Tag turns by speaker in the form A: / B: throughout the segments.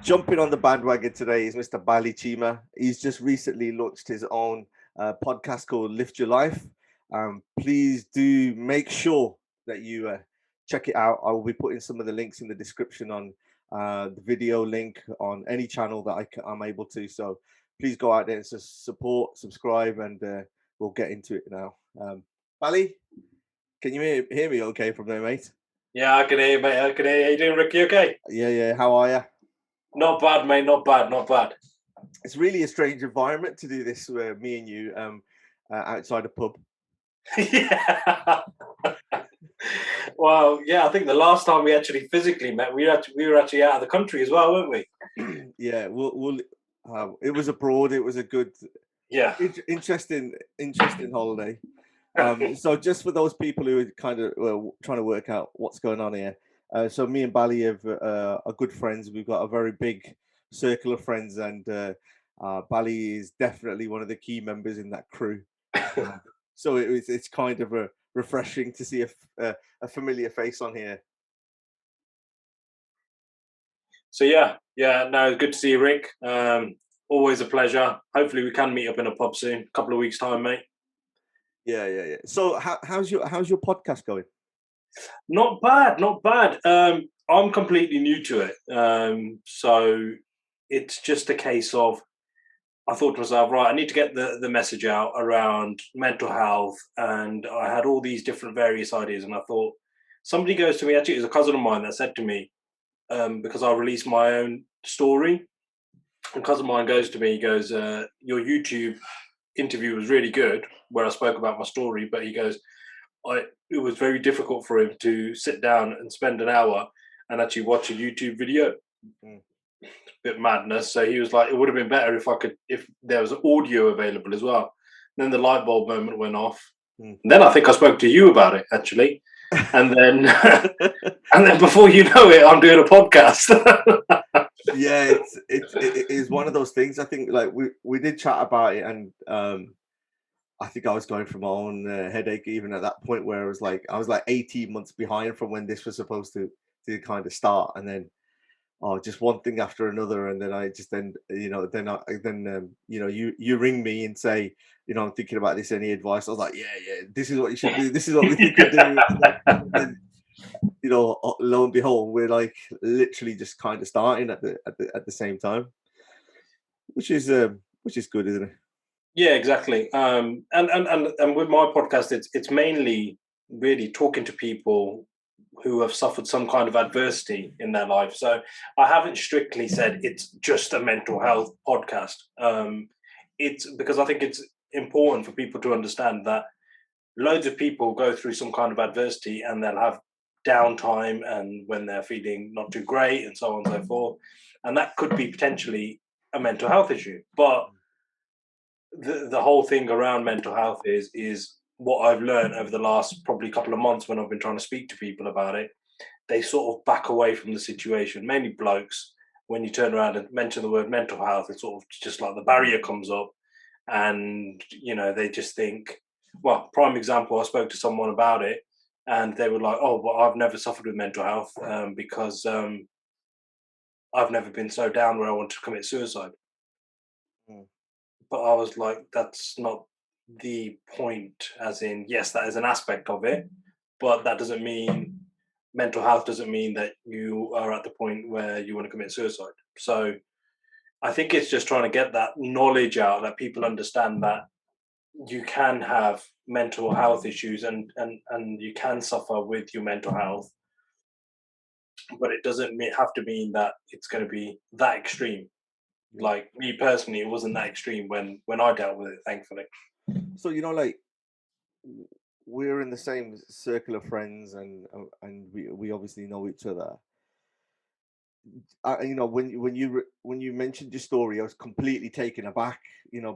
A: Jumping on the bandwagon today is Mr. Bally Cheema. He's just recently launched his own podcast called Lift Your Life. Please do make sure that you check it out. I will be putting some of the links in the description on the video link on any channel that I'm able to. So please go out there and support, subscribe, and we'll get into it now. Bally, can you hear me okay from there, mate?
B: Yeah, I can hear you, mate. I can hear you. How you doing, Ricky? Okay?
A: Yeah. How are you?
B: Not bad, mate. Not bad.
A: It's really a strange environment to do this with me and you outside a pub.
B: Yeah. Well, yeah, I think the last time we actually physically met, we were actually out of the country as well, weren't we?
A: Yeah, it was abroad. It was a good, interesting holiday. So just for those people who are kind of trying to work out what's going on here, so me and Bally are good friends. We've got a very big circle of friends, and Bally is definitely one of the key members in that crew. So it's kind of refreshing to see a familiar face on here.
B: So no, good to see you, Rick. Always a pleasure. Hopefully we can meet up in a pub soon. A couple of weeks' time, mate.
A: Yeah. So how's your podcast going?
B: Not bad. I'm completely new to it. So it's just a case of, I thought to myself, right, I need to get the message out around mental health. And I had all these different various ideas. And I thought, somebody goes to me, actually, it was a cousin of mine that said to me, because I released my own story. And a cousin of mine goes to me, he goes, your YouTube interview was really good, where I spoke about my story. But he goes, it was very difficult for him to sit down and spend an hour and actually watch a YouTube video. Bit madness. So he was like, it would have been better if there was audio available as well. And then the light bulb moment went off. And then I think I spoke to you about it actually. And then and then before you know it, I'm doing a podcast.
A: Yeah, it is one of those things. I think like we did chat about it, and I think I was going through my own headache even at that point, where I was like 18 months behind from when this was supposed to kind of start, and then just one thing after another, and then you ring me and say, I'm thinking about this. Any advice? I was like, yeah, this is what you should do. This is what we think you do. And, lo and behold, we're like literally just kind of starting at the same time, which is good, isn't it?
B: Yeah, exactly. And with my podcast, it's mainly really talking to people who have suffered some kind of adversity in their life. So I haven't strictly said it's just a mental health podcast. It's because I think it's important for people to understand that loads of people go through some kind of adversity and they'll have downtime and when they're feeling not too great and so on and so forth. And that could be potentially a mental health issue. But the whole thing around mental health is what I've learned over the last probably couple of months when I've been trying to speak to people about it. They sort of back away from the situation, mainly blokes. When you turn around and mention the word mental health, it's sort of just like the barrier comes up, and they just think. Well, prime example, I spoke to someone about it, and they were like, "Oh, well, I've never suffered with mental health because I've never been so down where I want to commit suicide." But I was like, that's not the point, as in, yes, that is an aspect of it, but that doesn't mean mental health doesn't mean that you are at the point where you want to commit suicide. So I think it's just trying to get that knowledge out, that people understand that you can have mental health issues and you can suffer with your mental health, but it doesn't have to mean that it's going to be that extreme. Like me personally, it wasn't that extreme when I dealt with it, thankfully.
A: So like we're in the same circle of friends, and we obviously know each other. When you mentioned your story, I was completely taken aback,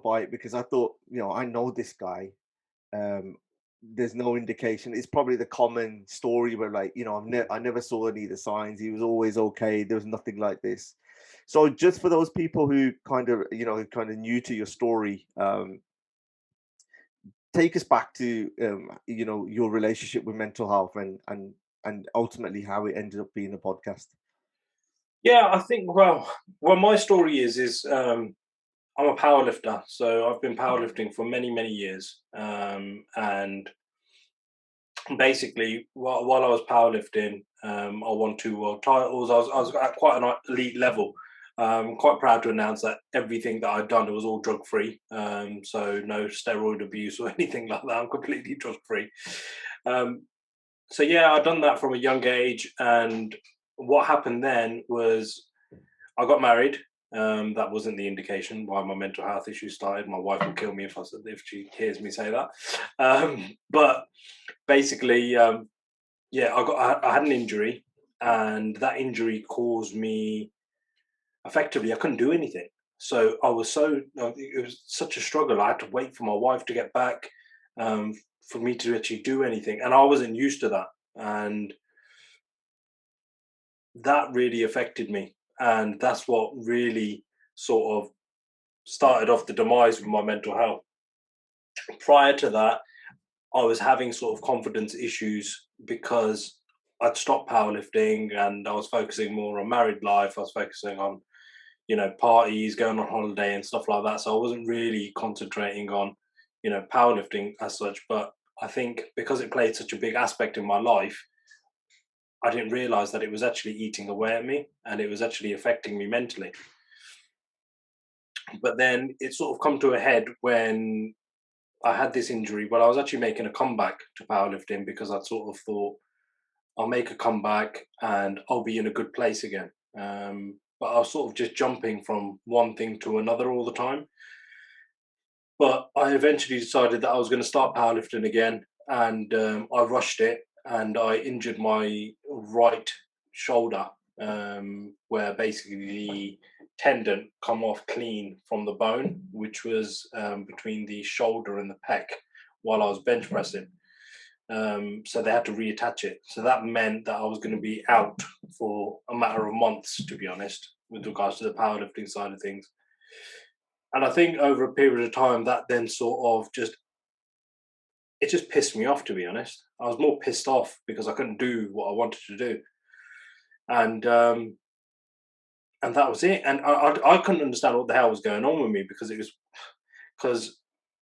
A: by it, because I thought, I know this guy. There's no indication. It's probably the common story where, like, I never saw any of the signs. He was always okay. There was nothing like this. So just for those people who kind of new to your story, take us back to your relationship with mental health and ultimately how it ended up being a podcast.
B: Yeah, I think, well, my story is I'm a powerlifter, so I've been powerlifting for many, many years. And basically, while I was powerlifting, I won 2 world titles. I was at quite an elite level. I'm quite proud to announce that everything that I'd done, it was all drug free. So no steroid abuse or anything like that. I'm completely drug free. Um, so yeah, I'd done that from a young age, and what happened then was I got married. That wasn't the indication why my mental health issues started. My wife will kill me if she hears me say that. But basically, yeah, I had an injury, and that injury caused me effectively I couldn't do anything. So I was it was such a struggle. I had to wait for my wife to get back um, for me to actually do anything, and I wasn't used to that, and that really affected me, and that's what really sort of started off the demise with my mental health. Prior to that, I was having sort of confidence issues because I'd stopped powerlifting and I was focusing more on married life. I was focusing on, parties, going on holiday and stuff like that. So I wasn't really concentrating on, powerlifting as such. But I think because it played such a big aspect in my life, I didn't realize that it was actually eating away at me and it was actually affecting me mentally. But then it sort of come to a head when I had this injury, but I was actually making a comeback to powerlifting because I sort of thought I'll make a comeback and I'll be in a good place again. But I was sort of just jumping from one thing to another all the time. But I eventually decided that I was going to start powerlifting again, and I rushed it, and I injured my right shoulder, where basically the tendon come off clean from the bone, which was between the shoulder and the pec, while I was bench pressing. So they had to reattach it. So that meant that I was going to be out for a matter of months, to be honest, with regards to the powerlifting side of things. And I think over a period of time, that then sort of it just pissed me off, to be honest. I was more pissed off because I couldn't do what I wanted to do. And and that was it. And I couldn't understand what the hell was going on with me because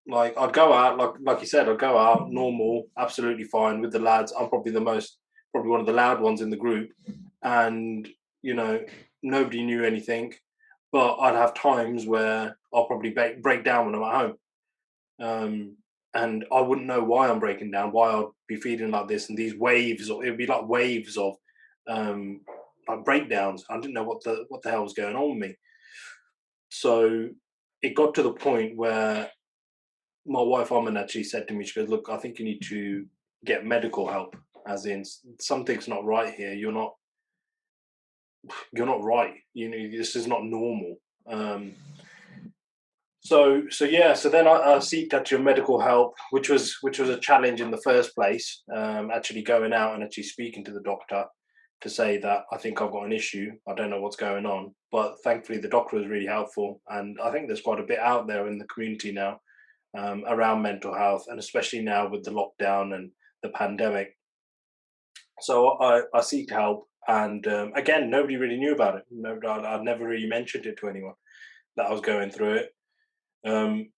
B: like I'd go out, like you said, I'd go out normal, absolutely fine with the lads. I'm probably one of the loud ones in the group, and you know nobody knew anything. But I'd have times where I'll probably break down when I'm at home, and I wouldn't know why I'm breaking down, why I'd be feeling like this, and these waves, or it'd be like waves of um, like breakdowns. I didn't know what the hell was going on with me. So it got to the point where my wife Armin actually said to me, she goes, "Look, I think you need to get medical help. As in, something's not right here. You're not right. You know, this is not normal." So yeah. So then I seeked actually medical help, which was a challenge in the first place. Actually going out and actually speaking to the doctor to say that I think I've got an issue. I don't know what's going on, but thankfully the doctor was really helpful, and I think there's quite a bit out there in the community now around mental health, and especially now with the lockdown and the pandemic. So I seeked help, and again, nobody really knew about it. I'd never really mentioned it to anyone that I was going through it. Um,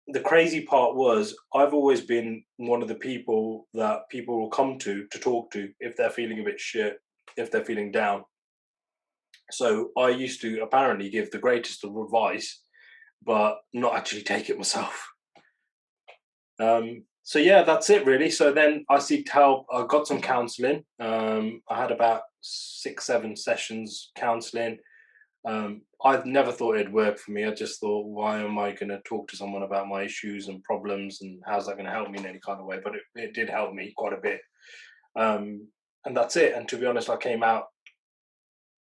B: the crazy part was I've always been one of the people that people will come to talk to if they're feeling a bit shit, if they're feeling down. So I used to apparently give the greatest of advice, but not actually take it myself. So yeah, that's it really. So then I seeked help. I got some counselling. I had about 6, 7 sessions counselling. I never thought it'd work for me. I just thought, why am I going to talk to someone about my issues and problems, and how's that going to help me in any kind of way? But it did help me quite a bit. And that's it. And to be honest, I came out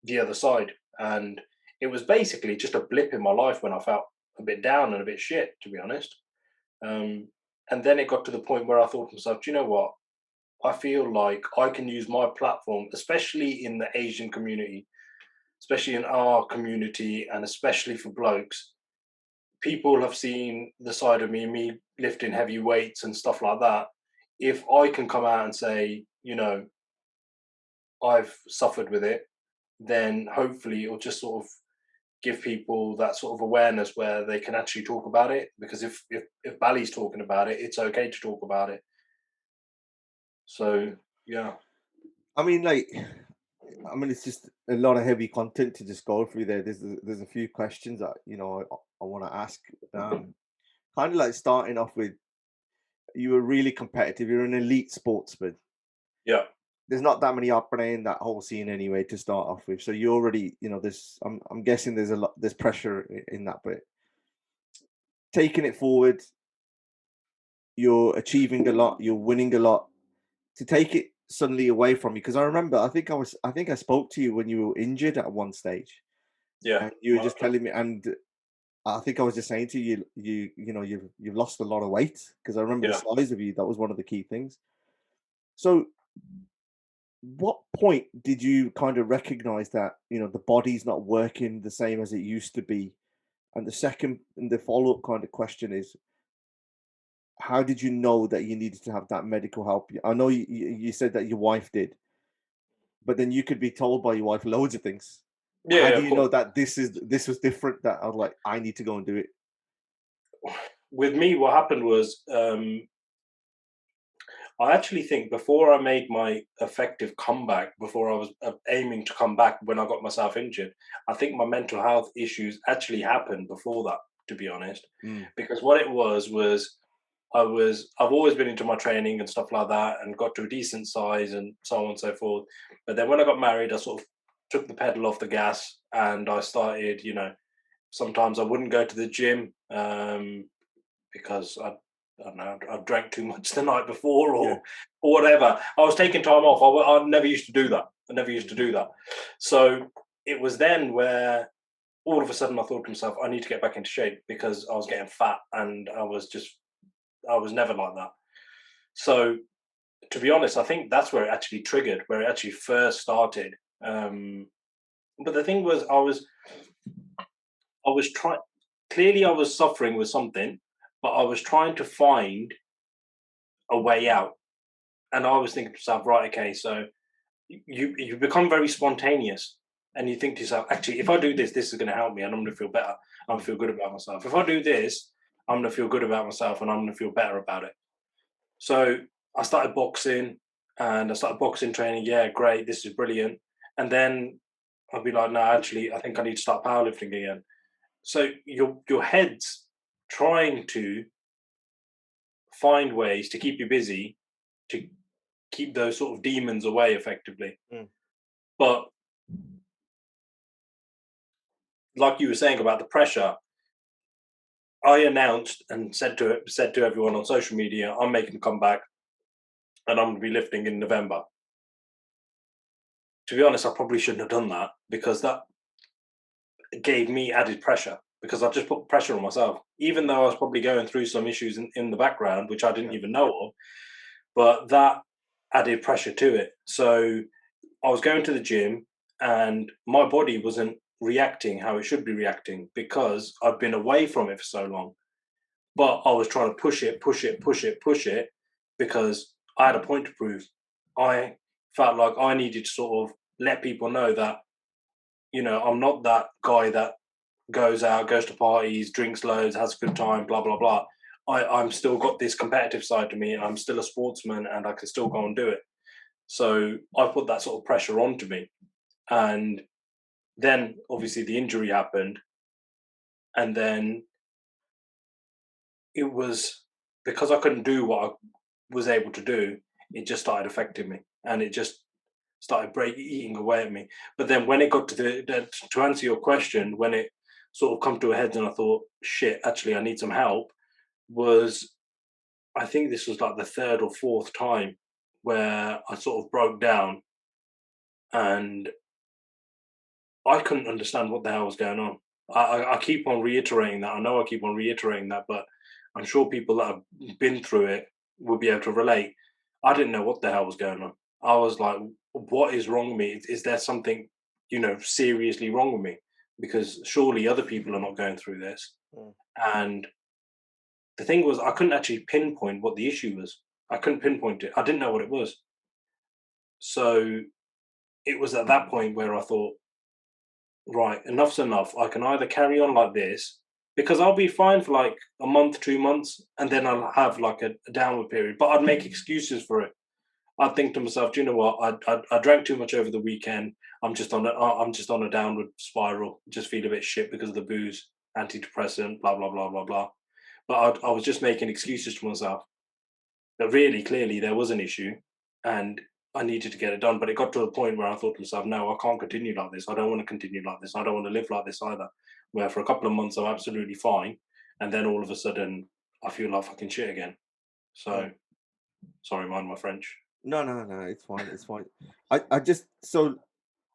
B: the other side, and it was basically just a blip in my life when I felt a bit down and a bit shit, to be honest. Um, and then it got to the point where I thought to myself, do you know what? I feel like I can use my platform, especially in the Asian community, especially in our community, and especially for blokes. People have seen the side of me lifting heavy weights and stuff like that. If I can come out and say, I've suffered with it, then hopefully it'll just sort of give people that sort of awareness where they can actually talk about it. Because if Bally's talking about it, it's okay to talk about it. So yeah,
A: I mean, it's just a lot of heavy content to just go through there. There's a few questions that I want to ask. Kind of like starting off with, you were really competitive. You're an elite sportsman.
B: Yeah.
A: There's not that many happening in that whole scene anyway to start off with. So you already, there's. I'm guessing there's pressure in that, but taking it forward, you're achieving a lot. You're winning a lot. To take it suddenly away from you, because I remember, I think I spoke to you when you were injured at one stage.
B: Yeah.
A: And you were just telling me, and I think I was just saying to you, you've lost a lot of weight, because I remember the size of you. That was one of the key things. So, what point did you kind of recognize that the body's not working the same as it used to be? And the follow-up kind of question is, how did you know that you needed to have that medical help? I know you said that your wife did, but then you could be told by your wife loads of things.
B: Yeah.
A: How do you know that this was different? That I was like, I need to go and do it.
B: With me, what happened was, I actually think before I made my effective comeback, before I was aiming to come back when I got myself injured, I think my mental health issues actually happened before that, to be honest. Because what it was I've always been into my training and stuff like that, and got to a decent size and so on and so forth. But then when I got married, I sort of took the pedal off the gas, and I started, sometimes I wouldn't go to the gym because I don't know, I drank too much the night before or whatever. I was taking time off. I never used to do that. So it was then where all of a sudden I thought to myself, I need to get back into shape, because I was getting fat, and I was never like that. So to be honest, I think that's where it actually triggered, where it actually first started. But the thing was, I was trying, clearly I was suffering with something, but I was trying to find a way out. And I was thinking to myself, right, okay, so you become very spontaneous, and you think to yourself, actually, if I do this, this is going to help me, and I'm going to feel better. I'm going to feel good about myself. If I do this, I'm going to feel good about myself, and I'm going to feel better about it. So I started boxing, and I started boxing training. Yeah, great, this is brilliant. And then I'd be like, no, actually, I think I need to start powerlifting again. So your head's trying to find ways to keep you busy, to keep those sort of demons away effectively. But like you were saying about the pressure, I announced and said to everyone on social media, I'm making a comeback, and I'm going to be lifting in November. To be honest, I probably shouldn't have done that, because that gave me added pressure, because I just put pressure on myself, even though I was probably going through some issues in the background, which I didn't even know of, but that added pressure to it. So I was going to the gym, and my body wasn't reacting how it should be reacting, because I've been away from it for so long. But I was trying to push it, because I had a point to prove. I felt like I needed to sort of let people know that, I'm not that guy that goes out, goes to parties, drinks loads, has a good time, blah, blah, blah. I'm still got this competitive side to me. I'm still a sportsman, and I can still go and do it. So I put that sort of pressure onto me. And then obviously the injury happened. And then it was, because I couldn't do what I was able to do, it just started affecting me, and it just started eating away at me. But then when it got to answer your question, when it sort of come to a head and I thought, shit, actually I need some help, was, I think this was like the third or fourth time where I sort of broke down, and I couldn't understand what the hell was going on. I keep on reiterating that. I know I keep on reiterating that, but I'm sure people that have been through it will be able to relate. I didn't know what the hell was going on. I was like, what is wrong with me? Is there something, seriously wrong with me? Because surely other people are not going through this. And the thing was, I couldn't actually pinpoint what the issue was. I couldn't pinpoint it. I didn't know what it was. So it was at that point where I thought, right, enough's enough. I can either carry on like this, because I'll be fine for like a month, 2 months, and then I'll have like a downward period. But I'd make excuses for it. I'd think to myself, do you know what? I drank too much over the weekend. I'm just on a downward spiral. Just feel a bit shit because of the booze, antidepressant, blah blah blah blah blah. But I was just making excuses to myself. But really, clearly, there was an issue, and I needed to get it done. But it got to a point where I thought to myself, no, I can't continue like this. I don't want to continue like this. I don't want to live like this either. Where for a couple of months I'm absolutely fine, and then all of a sudden I feel like fucking shit again. So sorry, mind my French.
A: No, it's fine. It's fine. I just so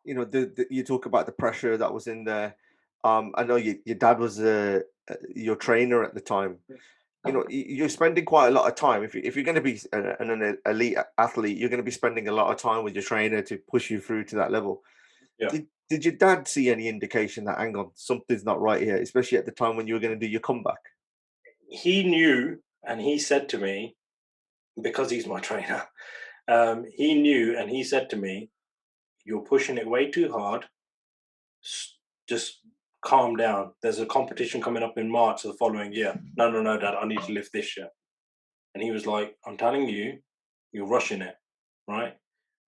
A: you talk about the pressure that was in there. I know your dad was your trainer at the time. You're spending quite a lot of time. If you're going to be an elite athlete, you're going to be spending a lot of time with your trainer to push you through to that level.
B: Yeah.
A: Did your dad see any indication that, hang on, something's not right here, especially at the time when you were going to do your comeback?
B: He knew, and he said to me, because he's my trainer, he knew, and he said to me, "You're pushing it way too hard. Just calm down. There's a competition coming up in March of the following year. No, Dad, I need to lift this year." And he was like, "I'm telling you, you're rushing it, right?"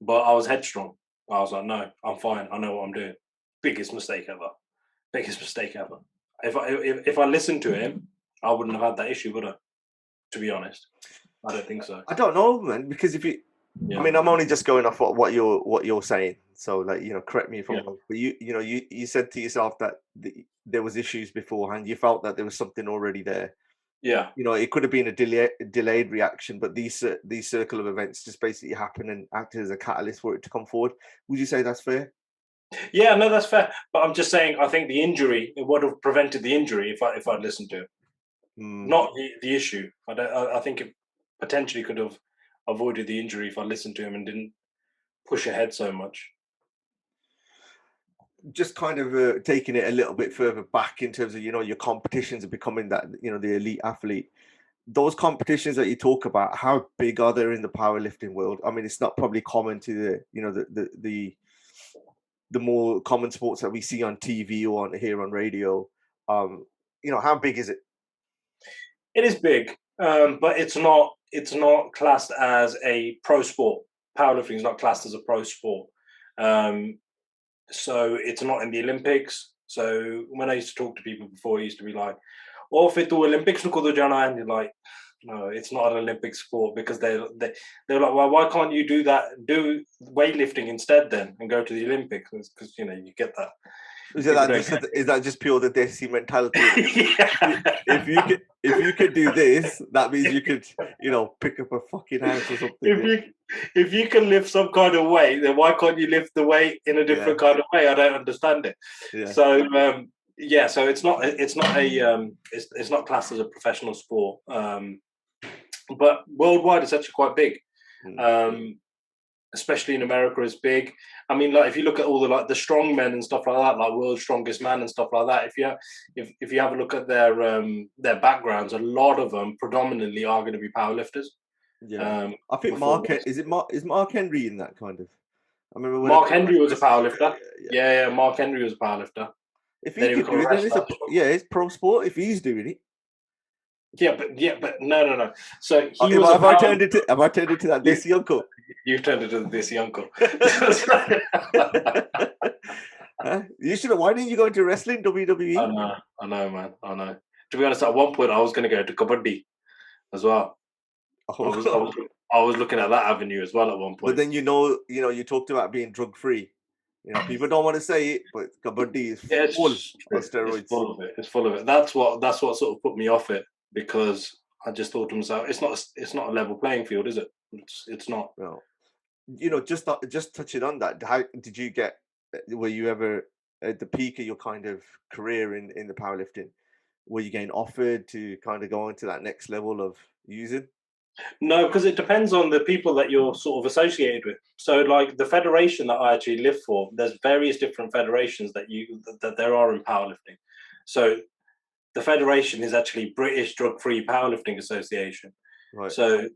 B: But I was headstrong. I was like, "No, I'm fine. I know what I'm doing." Biggest mistake ever. Biggest mistake ever. If I listened to him, I wouldn't have had that issue, would I? To be honest, I don't think so.
A: I don't know, man, because if you,
B: Yeah.
A: I mean, I'm only just going off what you're saying. So, like, correct me if I'm wrong. But you said to yourself that there was issues beforehand. You felt that there was something already there.
B: Yeah.
A: It could have been a delayed reaction, but these circle of events just basically happen and act as a catalyst for it to come forward. Would you say that's fair?
B: Yeah, no, that's fair. But I'm just saying, I think the injury, it would have prevented the injury if I'd listened to it. Not the issue. I think it potentially could have avoided the injury if I listened to him and didn't push ahead so much.
A: Just kind of taking it a little bit further back in terms of your competitions and becoming that the elite athlete. Those competitions that you talk about, how big are they in the powerlifting world? I mean, it's not probably common to the more common sports that we see on TV or on radio. How big is it?
B: It is big, but it's not classed as a pro sport. Powerlifting is not classed as a pro sport. So it's not in the Olympics. So when I used to talk to people before, it used to be like, "Oh, fit to Olympics nuko do jana," and you're like, "No, it's not an Olympic sport," because they're like, "Well, why can't you do that? Do weightlifting instead then, and go to the Olympics?" Because you get that.
A: Is that just pure the Desi mentality? Yeah. If you could do this, that means you could pick up a fucking house or something.
B: If you can lift some kind of weight, then why can't you lift the weight in a different kind of way? I don't understand it. Yeah. So so it's not classed as a professional sport, but worldwide it's actually quite big. Especially in America, it's big. I mean, like if you look at all the strong men and stuff like that, like World's Strongest Man and stuff like that. If you have a look at their backgrounds, a lot of them predominantly are going to be powerlifters.
A: Yeah, I think is Mark Henry in that kind of? I remember
B: Mark Henry was a powerlifter. Yeah, Mark Henry was a powerlifter.
A: If he could do it, then it's pro sport. If he's doing it.
B: Yeah, but no. So
A: have I turned into that Desi uncle?
B: You've turned into the Desi uncle.
A: You should have. Why didn't you go into wrestling, WWE?
B: I know, man. I know. To be honest, at one point I was going to go to kabaddi as well. Oh. I was looking at that avenue as well at one point.
A: But then you talked about being drug free. People don't want to say it, but kabaddi is full of steroids.
B: It's full of it. That's what sort of put me off it, because I just thought to myself, it's not a level playing field, is it? It's not.
A: No. Just touching on that, how did you get? Were you ever at the peak of your kind of career in the powerlifting? Were you getting offered to kind of go into that next level of using?
B: No, because it depends on the people that you're sort of associated with. So, like the federation that I actually live for, there's various different federations that there are in powerlifting. So, the federation is actually British Drug Free Powerlifting Association. Right. So,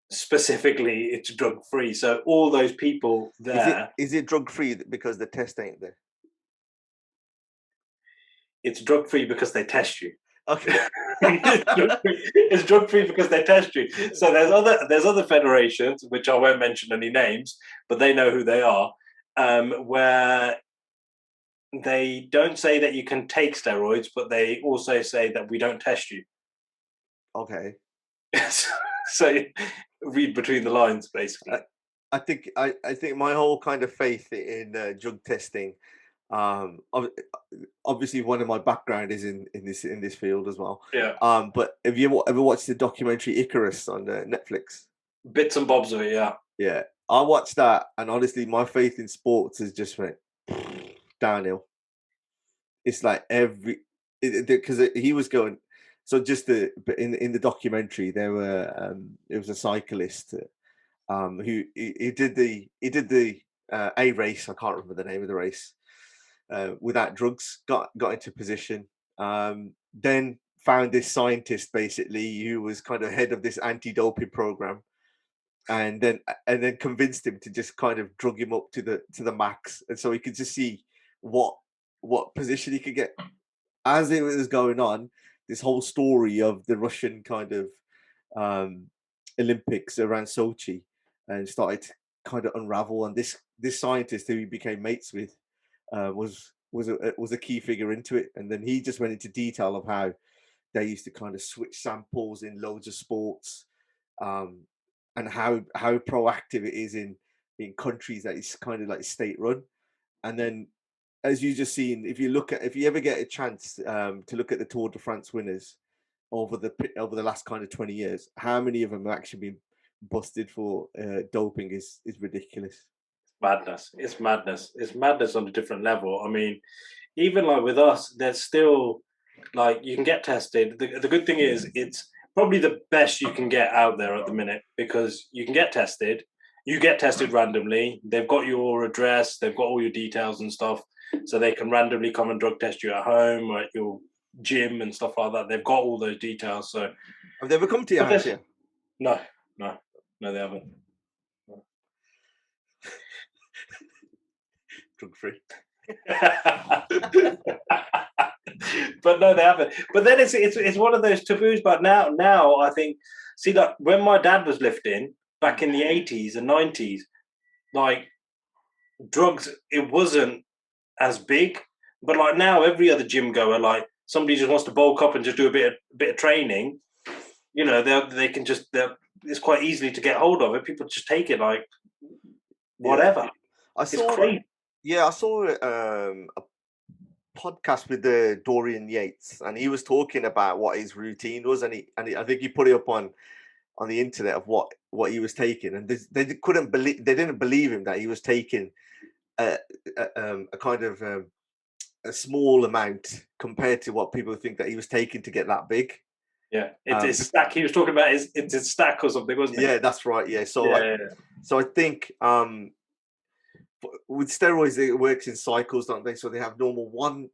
B: specifically, it's drug free. So, all those people there.
A: Is it drug free because the test ain't there?
B: it's drug-free because they test you.
A: Okay.
B: It's drug-free because they test you. So there's other federations, which I won't mention any names, but they know who they are, where they don't say that you can take steroids, but they also say that we don't test you.
A: Okay.
B: So read between the lines, basically.
A: I think my whole kind of faith in drug testing, obviously one of my background is in this field as well.
B: Yeah.
A: But have you ever watched the documentary Icarus on Netflix?
B: Bits and bobs of it, yeah.
A: Yeah, I watched that, and honestly, my faith in sports has just went downhill. It's like because he was going. So just in the documentary, there were it was a cyclist who he did the a race. I can't remember the name of the race. Without drugs, got into position. Then found this scientist basically who was kind of head of this anti-doping program, and then convinced him to just kind of drug him up to the max, and so he could just see what position he could get. As it was going on, this whole story of the Russian kind of Olympics around Sochi and started to kind of unravel, and this scientist who he became mates with was a key figure into it. And then he just went into detail of how they used to kind of switch samples in loads of sports, and how proactive it is in countries that is kind of like state run. And then, as you just seen, if you ever get a chance to look at the Tour de France winners over the last kind of 20 years, how many of them have actually been busted for doping is ridiculous.
B: Madness. It's madness. It's madness on a different level. I mean, even like with us, there's still like you can get tested. The good thing is it's probably the best you can get out there at the minute, because you can get tested. You get tested randomly. They've got your address. They've got all your details and stuff. So they can randomly come and drug test you at home or at your gym and stuff like that. They've got all those details. So
A: have they ever come to your house yet?
B: No, they haven't. No.
A: Drug free.
B: But no, they haven't. But then it's one of those taboos. But now I think, see, like when my dad was lifting back in the 80s and 90s, like drugs, it wasn't as big. But like now, every other gym goer, like somebody just wants to bulk up and just do a bit of training, you know, they can just, it's quite easily to get hold of it. People just take it like whatever.
A: Yeah. I saw a podcast with Dorian Yates, and he was talking about what his routine was, and I think he put it up on the internet of what he was taking, and they didn't believe him that he was taking a kind of a small amount compared to what people think that he was taking to get that big.
B: Yeah, it's a stack. He was talking about it's a stack or something, wasn't it?
A: Yeah, that's right. Yeah, so I think with steroids it works in cycles, don't they? So they have normal one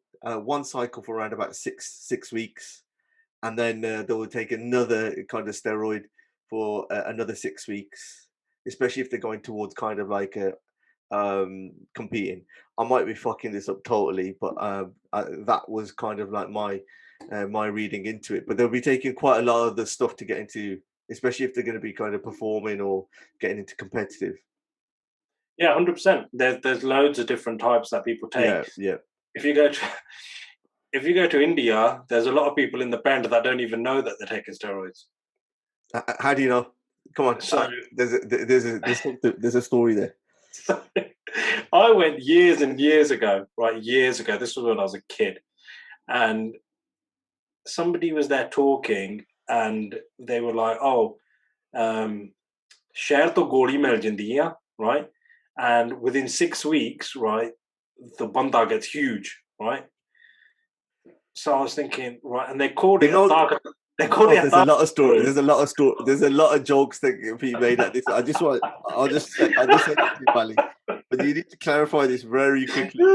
A: cycle for around about six weeks, and then they will take another kind of steroid for another 6 weeks, especially if they're going towards kind of like a competing. I might be fucking this up totally, but that was kind of like my reading into it. But they'll be taking quite a lot of the stuff to get into, especially if they're going to be kind of performing or getting into competitive.
B: Yeah, 100%. There's loads of different types that people take.
A: Yeah.
B: If you go to India, there's a lot of people in the band that don't even know that they're taking steroids.
A: How do you know? Come on. So there's a story there.
B: I went years and years ago, right? Years ago. This was when I was a kid, and somebody was there talking, and they were like, "Oh, share to goli mil jandi hai," right? And within 6 weeks, right, the banda gets huge, right? So I was thinking, right, and they called it.
A: There's a lot of stories. There's a lot of jokes that can be made at this. I'll just say it to you, Bally, but you need to clarify this very quickly.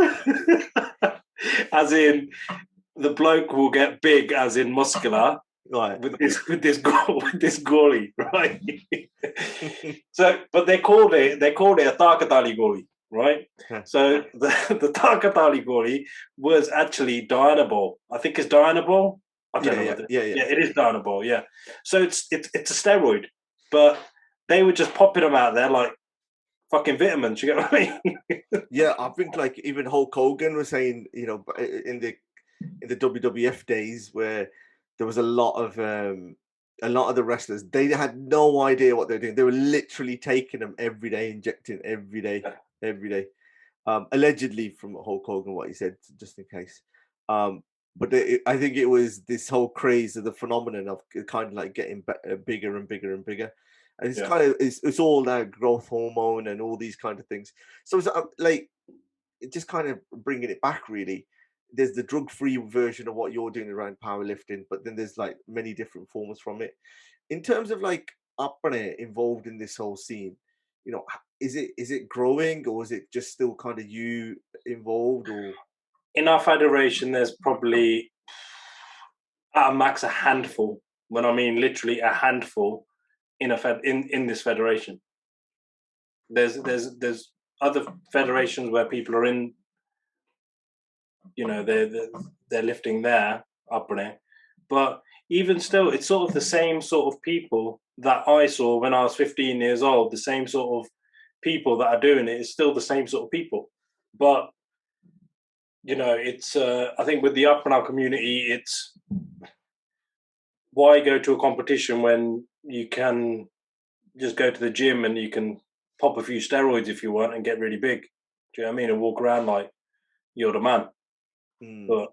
B: As in, the bloke will get big, as in muscular,
A: right?
B: With this goalie, right? So, but they called it a Takatali goalie, right? So the Takatali Goli was actually Dianabol. I think it's Dianabol. I don't know whether it is Dianabol, yeah. So it's a steroid, but they were just popping them out there like fucking vitamins, you get what I mean?
A: Yeah, I think like even Hulk Hogan was saying, you know, in the WWF days where there was a lot of the wrestlers, they had no idea what they're doing. They were literally taking them every day, injecting every day. Allegedly from Hulk Hogan, what he said, just in case. But I think it was this whole craze of the phenomenon of kind of like getting bigger and bigger and bigger. And it's kind of it's all now growth hormone and all these kind of things. So it's like just kind of bringing it back really. There's the drug-free version of what you're doing around powerlifting, but then there's like many different forms from it. In terms of like Apne involved in this whole scene, you know, is it growing or is it just still kind of you involved? Or
B: in our federation, there's probably at a max a handful. When I mean literally a handful in in this federation. There's other federations where people are in, you know, they're lifting there up there, but even still, it's sort of the same sort of people that I saw when I was 15 years old. The same sort of people that are doing it is still the same sort of people, but you know, it's I think with the up and out community, it's why go to a competition when you can just go to the gym and you can pop a few steroids if you want and get really big. Do you know what I mean? And walk around like you're the man. But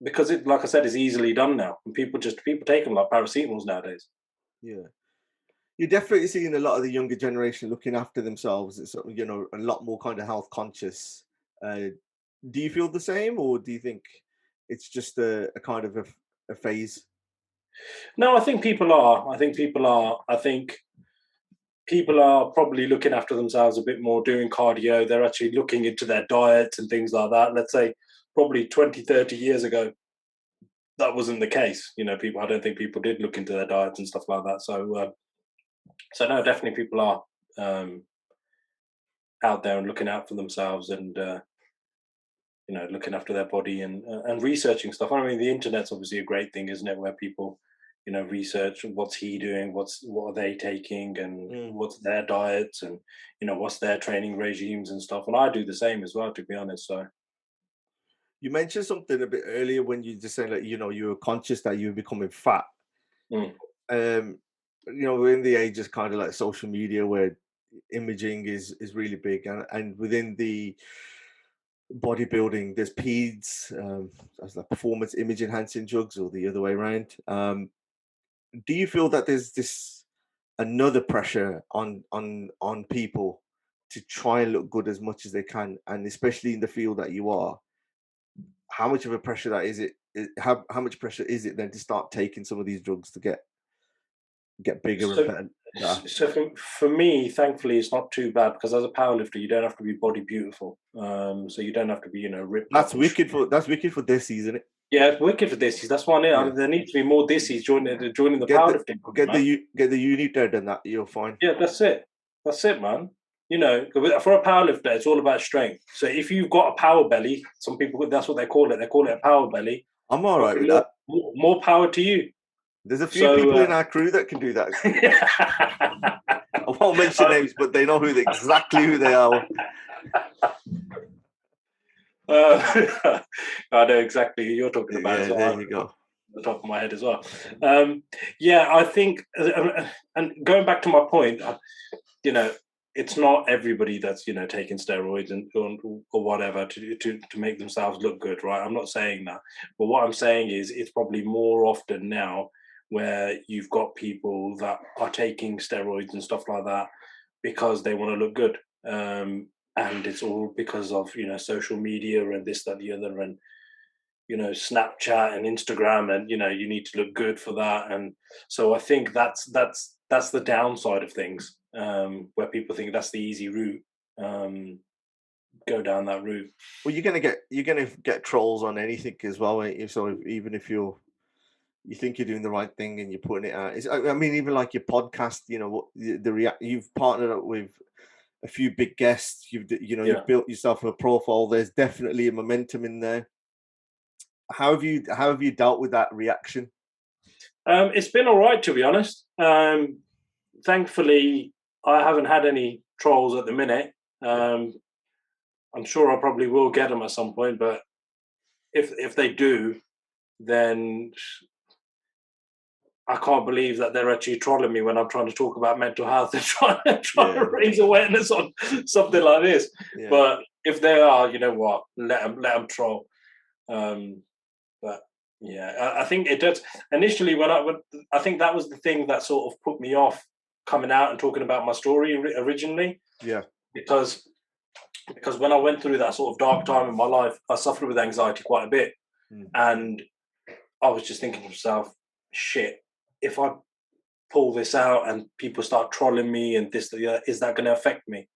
B: because it, like I said, is easily done now, and people take them like paracetamols nowadays.
A: Yeah, you're definitely seeing a lot of the younger generation looking after themselves. It's, you know, a lot more kind of health conscious. Do you feel the same, or do you think it's just a kind of a phase?
B: No, I think people are. I think people are probably looking after themselves a bit more, doing cardio. They're actually looking into their diets and things like that. Let's say probably 20, 30 years ago, that wasn't the case. You know, I don't think people did look into their diets and stuff like that. So, so no, definitely people are out there and looking out for themselves and, you know, looking after their body and researching stuff. I mean, the internet's obviously a great thing, isn't it? Where people, you know, research what's he doing, what are they taking, and what's their diets, and you know, what's their training regimes and stuff. And I do the same as well, to be honest. So
A: you mentioned something a bit earlier when you just saying like, you know, you were conscious that you were becoming fat. You know, we're in the age of kind of like social media where imaging is really big, and within the bodybuilding there's PEDs, as like performance image enhancing drugs, or the other way around. Do you feel that there's this another pressure on people to try and look good as much as they can, and especially in the field that you are, how much of a pressure that is it? How much pressure is it then to start taking some of these drugs to get bigger and better?
B: So for me, thankfully, it's not too bad because as a powerlifter, you don't have to be body beautiful. So you don't have to be, you know, ripped.
A: That's wicked for this season, isn't it?
B: Yeah, it's wicked for this. That's why there needs to be more dissies joining the powerlifting.
A: Get the unit and that you'll find.
B: Yeah, that's it. That's it, man. You know, for a powerlifter, it's all about strength. So if you've got a power belly, some people, that's what they call it. They call it a power belly.
A: I'm all right with that.
B: More power to you.
A: There's a few people in our crew that can do that. I won't mention names, but they know exactly who they are.
B: I know exactly who you're talking about.
A: Yeah, there you go.
B: The top of my head as well. Yeah, I think, and going back to my point, you know, it's not everybody that's, you know, taking steroids or whatever to make themselves look good, right? I'm not saying that, but what I'm saying is it's probably more often now where you've got people that are taking steroids and stuff like that because they want to look good. And it's all because of, you know, social media and this, that, the other, and, you know, Snapchat and Instagram, and, you know, you need to look good for that. And so I think that's the downside of things, where people think that's the easy route. Go down that route.
A: Well, you're gonna get trolls on anything as well, ain't you? So even if you think you're doing the right thing and you're putting it out, I mean, even like your podcast, you know, you've partnered up with a few big guests. You've built yourself a profile. There's definitely a momentum in there. How have you dealt with that reaction?
B: It's been all right, to be honest. Thankfully, I haven't had any trolls at the minute. I'm sure I probably will get them at some point, but if they do, then I can't believe that they're actually trolling me when I'm trying to talk about mental health and trying to raise awareness on something like this. Yeah. But if they are, you know what, let them troll. But yeah, I think it does. Initially, I think that was the thing that sort of put me off coming out and talking about my story originally.
A: Yeah.
B: Because when I went through that sort of dark time in my life, I suffered with anxiety quite a bit. And I was just thinking to myself, shit, if I pull this out and people start trolling me and this, is that going to affect me?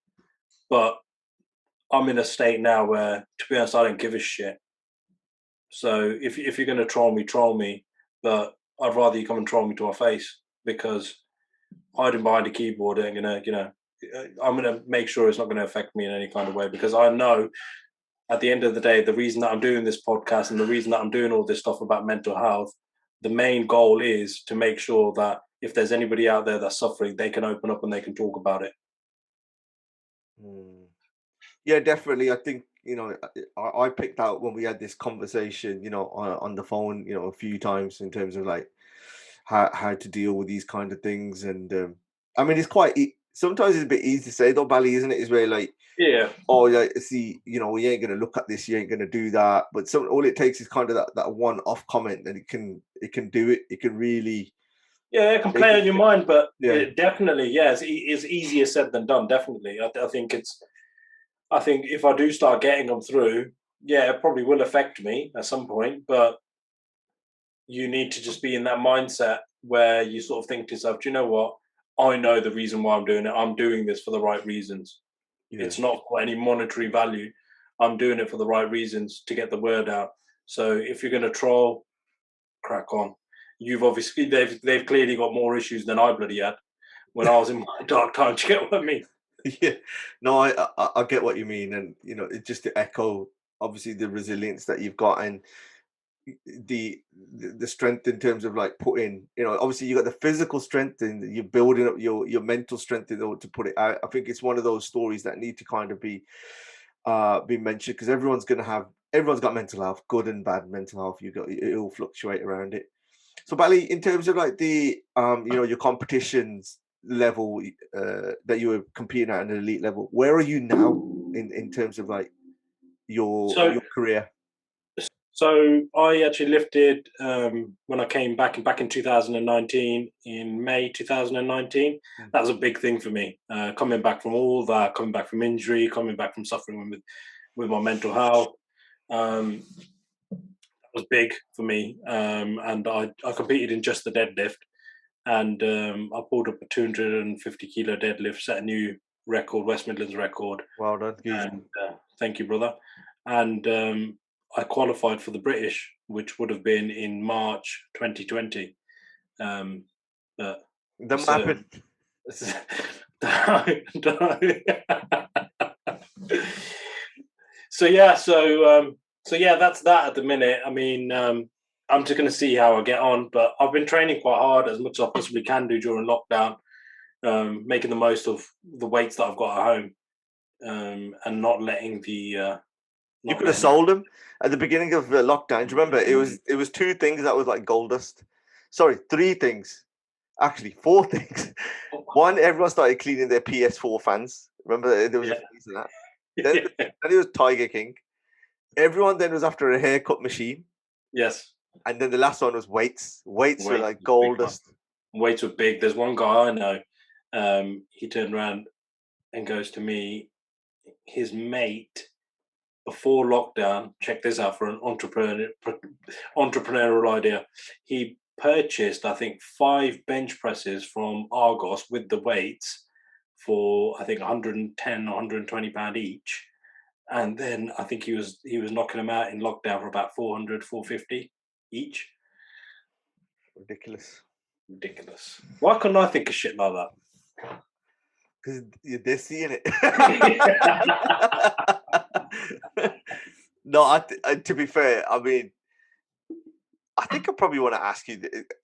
B: But I'm in a state now where, to be honest, I don't give a shit. So if you're going to troll me, but I'd rather you come and troll me to my face, because hiding behind a keyboard ain't gonna, I'm gonna make sure it's not going to affect me in any kind of way, because I know at the end of the day, the reason that I'm doing this podcast and the reason that I'm doing all this stuff about mental health, the main goal is to make sure that if there's anybody out there that's suffering, they can open up and they can talk about it.
A: Yeah, definitely. I think, I picked out when we had this conversation, on the phone, a few times, in terms of like how to deal with these kind of things. And I mean, it's quite, sometimes it's a bit easy to say though, Bally, isn't it? It's where like, oh yeah, see, you ain't going to look at this, you ain't going to do that. But all it takes is kind of that one-off comment, and it can do it. It can really,
B: it can play on your mind. But it definitely, it's easier said than done. Definitely, I think if I do start getting them through, it probably will affect me at some point. But you need to just be in that mindset where you sort of think to yourself, do you know what? I know the reason why I'm doing it. I'm doing this for the right reasons. It's not for any monetary value. I'm doing it for the right reasons, to get the word out. So if you're going to troll, crack on. You've obviously, they've clearly got more issues than I bloody had when I was in my dark time. Do you get what I mean?
A: Yeah, no, I get what you mean. And, it's just to echo, obviously, the resilience that you've got, and the strength in terms of like putting, obviously you got the physical strength, and you're building up your mental strength in order to put it out. I think it's one of those stories that need to kind of be mentioned, because everyone's got mental health, good and bad mental health. It will fluctuate around it. So Bally, in terms of like the your competitions level that you were competing at an elite level, where are you now in terms of like your career?
B: So I actually lifted when I came back in 2019, in May 2019. That was a big thing for me, coming back from all that, coming back from injury, coming back from suffering with my mental health. That was big for me, and I competed in just the deadlift, and I pulled up a 250 kilo deadlift, set a new record, West Midlands record.
A: Well done.
B: And thank you, brother. And I qualified for the British, which would have been in March 2020. But
A: then what happened?
B: So that's that at the minute. I mean, I'm just going to see how I get on, but I've been training quite hard, as much as I possibly can do during lockdown, making the most of the weights that I've got at home, and not letting the.
A: You could have sold them at the beginning of lockdown. Do you remember? It was two things that was like gold dust. Sorry, three things. Actually, four things. One, everyone started cleaning their PS4 fans. Remember, there was a phase of that. Then it was Tiger King. Everyone then was after a haircut machine.
B: Yes.
A: And then the last one was weights. Weights were like gold dust.
B: Weights were big. There's one guy I know. He turned around and goes to me, his mate, before lockdown, check this out for an entrepreneurial idea. He purchased, I think, 5 bench presses from Argos with the weights for, I think, 110 or 120 pound each. And then I think he was knocking them out in lockdown for about 400, 450 each.
A: Ridiculous.
B: Why couldn't I think of shit like that?
A: Because they're seeing it. No, to be fair, I mean, I think I probably want to ask you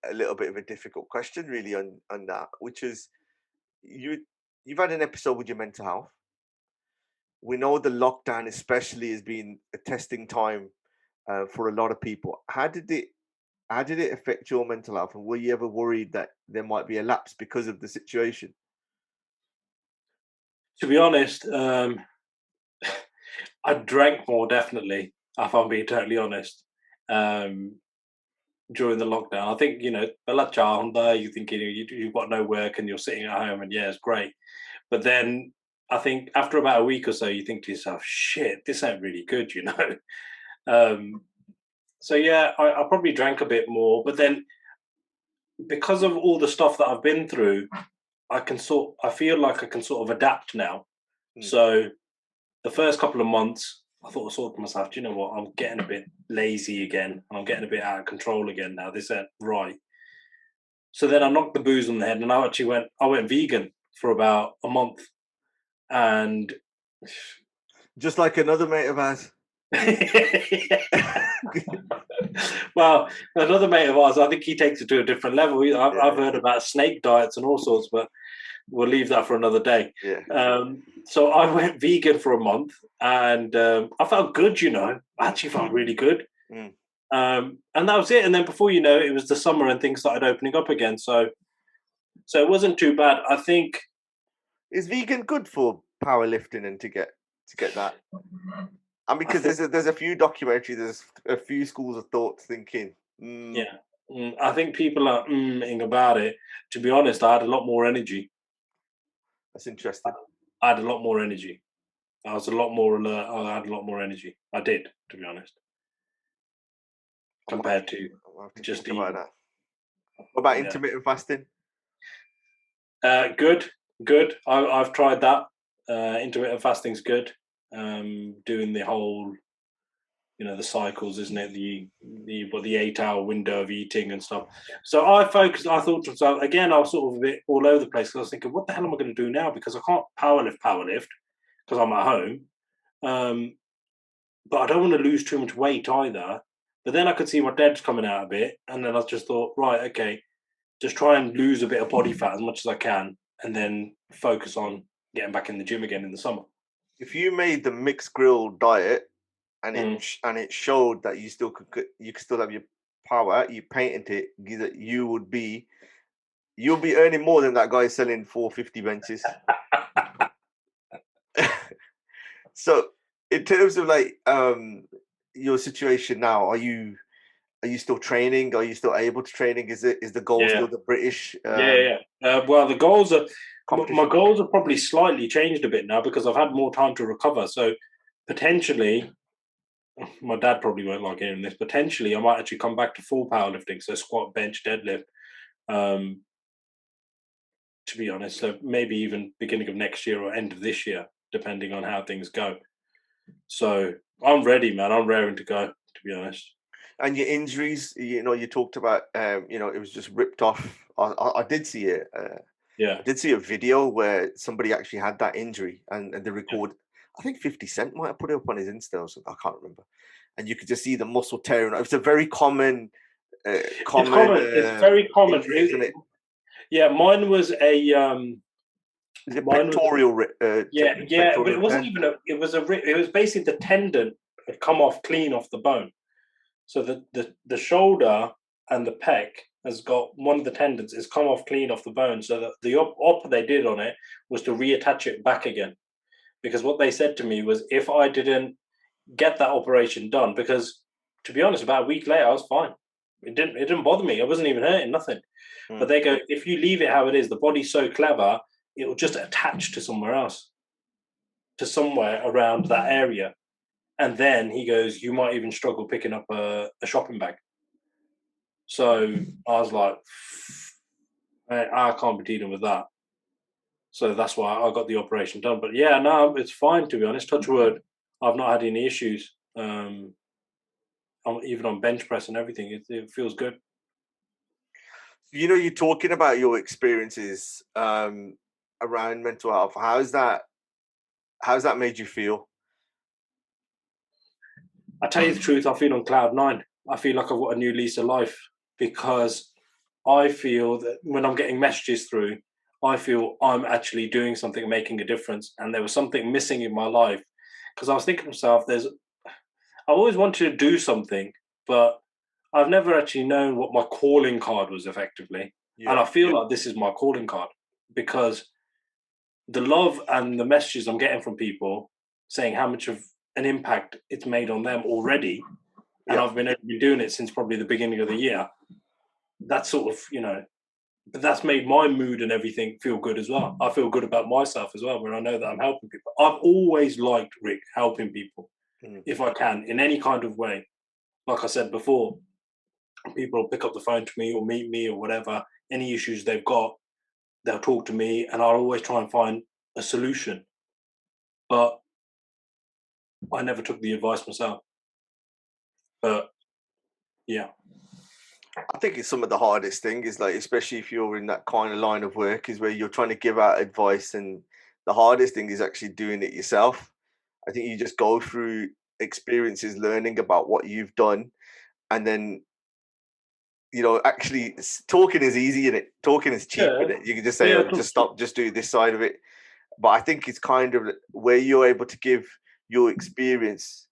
A: a little bit of a difficult question, really, on that, which is you've had an episode with your mental health. We know the lockdown, especially, has been a testing time for a lot of people. How did it affect your mental health, and were you ever worried that there might be a lapse because of the situation?
B: To be honest, I drank more, definitely, if I'm being totally honest, during the lockdown. I think, bella ciao, you think you've got no work and you're sitting at home, and yeah, it's great. But then I think after about a week or so, you think to yourself, shit, this ain't really good, So yeah, I probably drank a bit more, but then because of all the stuff that I've been through, I feel like I can sort of adapt now. So the first couple of months, I thought to myself, do you know what? I'm getting a bit lazy again. I'm getting a bit out of control again now. This ain't right. So then I knocked the booze on the head, and I went vegan for about a month. And
A: just like another mate of ours.
B: Well, another mate of ours, I think he takes it to a different level. I've heard about snake diets and all sorts, but we'll leave that for another day.
A: Yeah.
B: So I went vegan for a month, and I felt good, I actually felt really good. And that was it. And then before you know it, was the summer and things started opening up again. So it wasn't too bad. I think.
A: Is vegan good for powerlifting and to get that? I mean, because there's a few documentaries, there's a few schools of thought thinking.
B: Yeah, I think people are about it. To be honest, I had a lot more energy.
A: That's interesting.
B: I had a lot more energy. I was a lot more alert. I had a lot more energy. I did, to be honest, compared to just eating.
A: About that. What about intermittent fasting?
B: Good. I've tried that. Intermittent fasting's good. Doing the whole, the cycles, isn't it? The 8-hour window of eating and stuff. So I thought to myself, again, I was sort of a bit all over the place, because I was thinking, what the hell am I going to do now? Because I can't powerlift because I'm at home. But I don't want to lose too much weight either. But then I could see my dad's coming out a bit, and then I just thought, right, okay, just try and lose a bit of body fat as much as I can, and then focus on getting back in the gym again in the summer.
A: If you made the mixed grill diet and it showed that you could still have your power, you patented it, you'll be earning more than that guy selling 450 benches. So in terms of your situation now, are you still training? Are you still able to training? Is the goal still the British?
B: Well, the goals are my goals have probably slightly changed a bit now, because I've had more time to recover. So potentially, my dad probably won't like hearing this. Potentially, I might actually come back to full powerlifting, so squat, bench, deadlift. To be honest, so maybe even beginning of next year or end of this year, depending on how things go. So I'm ready, man. I'm raring to go, to be honest.
A: And your injuries, you talked about, it was just ripped off. I did see it. I did see a video where somebody actually had that injury, and they record. Yeah. I think 50 Cent might have put it up on his Insta or something. I can't remember. And you could just see the muscle tearing. It's a very common. It's
B: very common,
A: injury, isn't it?
B: Yeah, mine was a.
A: Pectoral.
B: But it wasn't even it was basically the tendon had come off clean off the bone. So the shoulder and the pec has got one of the tendons has come off clean off the bone. So that the op they did on it was to reattach it back again. Because what they said to me was, if I didn't get that operation done, because to be honest, about a week later I was fine. It didn't bother me. I wasn't even hurting, nothing. But they go, if you leave it how it is, the body's so clever, it will just attach to somewhere else, to somewhere around that area. And then he goes, you might even struggle picking up a shopping bag. So I was like, I can't be dealing with that. So that's why I got the operation done. But yeah, no, it's fine, to be honest. Touch wood, I've not had any issues. Even on bench press and everything, it feels good.
A: You're talking about your experiences, and around mental health. How's that made you feel?
B: I tell you the truth, I feel on cloud nine. I feel like I've got a new lease of life, because I feel that when I'm getting messages through, I feel I'm actually doing something, making a difference. And there was something missing in my life, because I was thinking to myself, I always wanted to do something, but I've never actually known what my calling card was effectively. Yeah. And I feel like this is my calling card, because the love and the messages I'm getting from people saying how much of an impact it's made on them already. And I've been doing it since probably the beginning of the year. That's sort of, but that's made my mood and everything feel good as well. I feel good about myself as well when I know that I'm helping people. I've always liked, Rick, helping people if I can, in any kind of way. Like I said before, people will pick up the phone to me or meet me or whatever, any issues they've got, they'll talk to me, and I'll always try and find a solution. But I never took the advice myself. But yeah.
A: I think it's some of the hardest thing is, like, especially if you're in that kind of line of work, is where you're trying to give out advice, and the hardest thing is actually doing it yourself. I think you just go through experiences, learning about what you've done, and then, actually talking is easy in it. Talking is cheap in it. You can just say, just stop, just do this side of it. But I think it's kind of where you're able to give your experience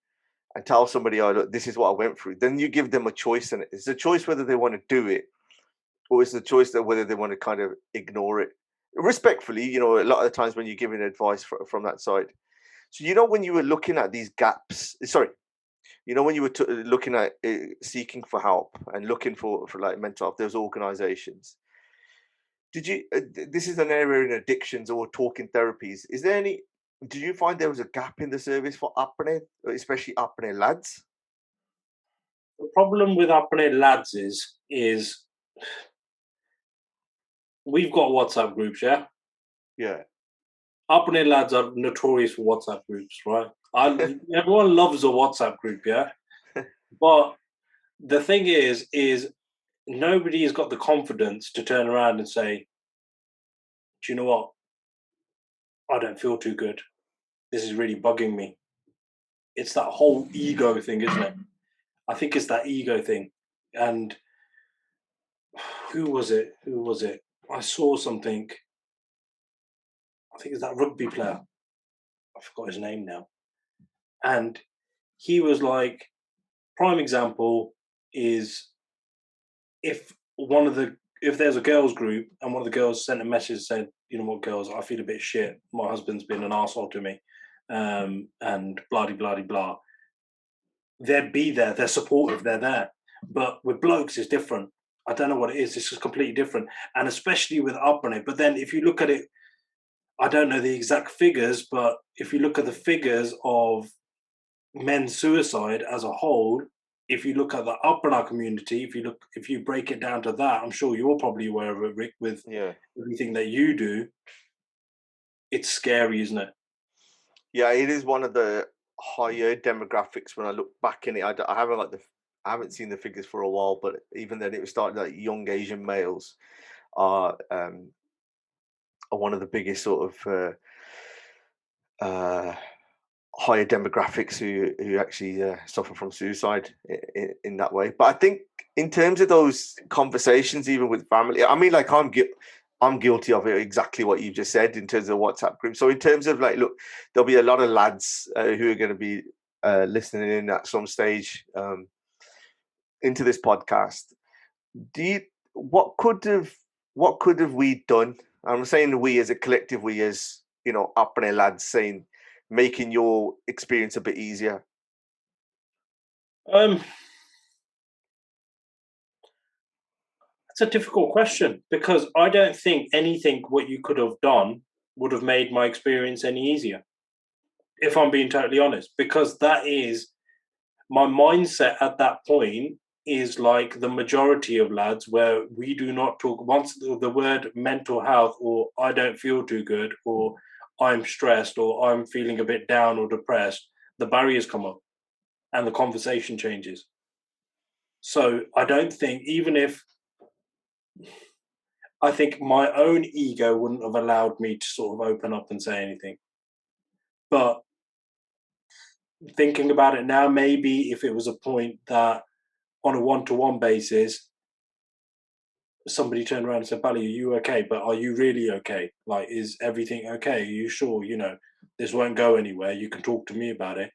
A: and tell somebody, oh, look, this is what I went through. Then you give them a choice, and it's a choice whether they want to do it, or it's a choice that whether they want to kind of ignore it respectfully. A lot of the times when you're giving advice from that side. So when you were looking at these gaps, when you were looking at seeking for help and looking for like mental health, those organizations. Did you? This is an area in addictions or talking therapies. Is there any? Did you find there was a gap in the service for apnea, especially apnea lads?
B: The problem with apnea lads is we've got WhatsApp groups, yeah?
A: Yeah.
B: Apnea lads are notorious for WhatsApp groups, right? Everyone loves a WhatsApp group, yeah? But the thing is nobody has got the confidence to turn around and say, do you know what? I don't feel too good. This is really bugging me. It's that whole ego thing, isn't it? I think it's that ego thing. And who was it? I saw something. I think it's that rugby player. I forgot his name now. And he was like, prime example is if there's a girls group and one of the girls sent a message and said, you know what, girls, I feel a bit shit. My husband's been an arsehole to me. And blah. They'd be there. They're supportive. They're there. But with blokes, it's different. I don't know what it is. It's just completely different. And especially with upbringing. But then if you look at it, I don't know the exact figures, but if you look at the figures of men's suicide as a whole, if you look at the upbringing community, if you break it down to that, I'm sure you're probably aware of it, Rick, with everything that you do. It's scary, isn't it?
A: Yeah, it is one of the higher demographics when I look back in it. I haven't seen the figures for a while, but even then it was starting like young Asian males are one of the biggest sort of higher demographics who actually suffer from suicide in that way. But I think in terms of those conversations, even with family, I mean, like I'm guilty of it, exactly what you just said in terms of WhatsApp group. So in terms of like, look, there'll be a lot of lads who are going to be listening in at some stage into this podcast. What could have we done? I'm saying we as a collective, we as upper lads, saying making your experience a bit easier.
B: It's a difficult question, because I don't think anything what you could have done would have made my experience any easier, if I'm being totally honest, because that is my mindset at that point is like the majority of lads, where we do not talk. Once the word mental health, or I don't feel too good, or I'm stressed, or I'm feeling a bit down or depressed, the barriers come up and the conversation changes. So I don't think, even if I think my own ego wouldn't have allowed me to sort of open up and say anything. But thinking about it now, maybe if it was a point that on a one-to-one basis, somebody turned around and said, Bally, are you okay? But are you really okay? Like, is everything okay? Are you sure, this won't go anywhere? You can talk to me about it.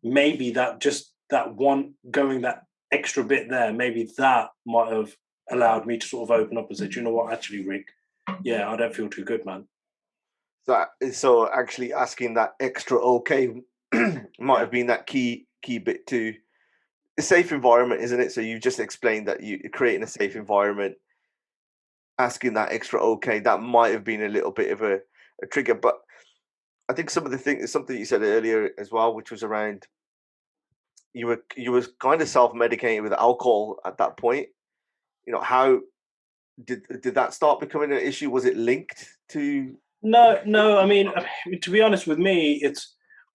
B: Maybe that one going that extra bit there, maybe that might have allowed me to sort of open up and say, do you know what, actually, Rick, yeah, I don't feel too good, man.
A: So actually asking that extra okay might have been that key bit to a safe environment, isn't it? So you just explained that you're creating a safe environment, asking that extra okay, that might have been a little bit of a trigger. But I think some of the things, something you said earlier as well, which was around you were kind of self-medicating with alcohol at that point. How did that start becoming an issue? Was it linked to?
B: No. I mean, to be honest with me,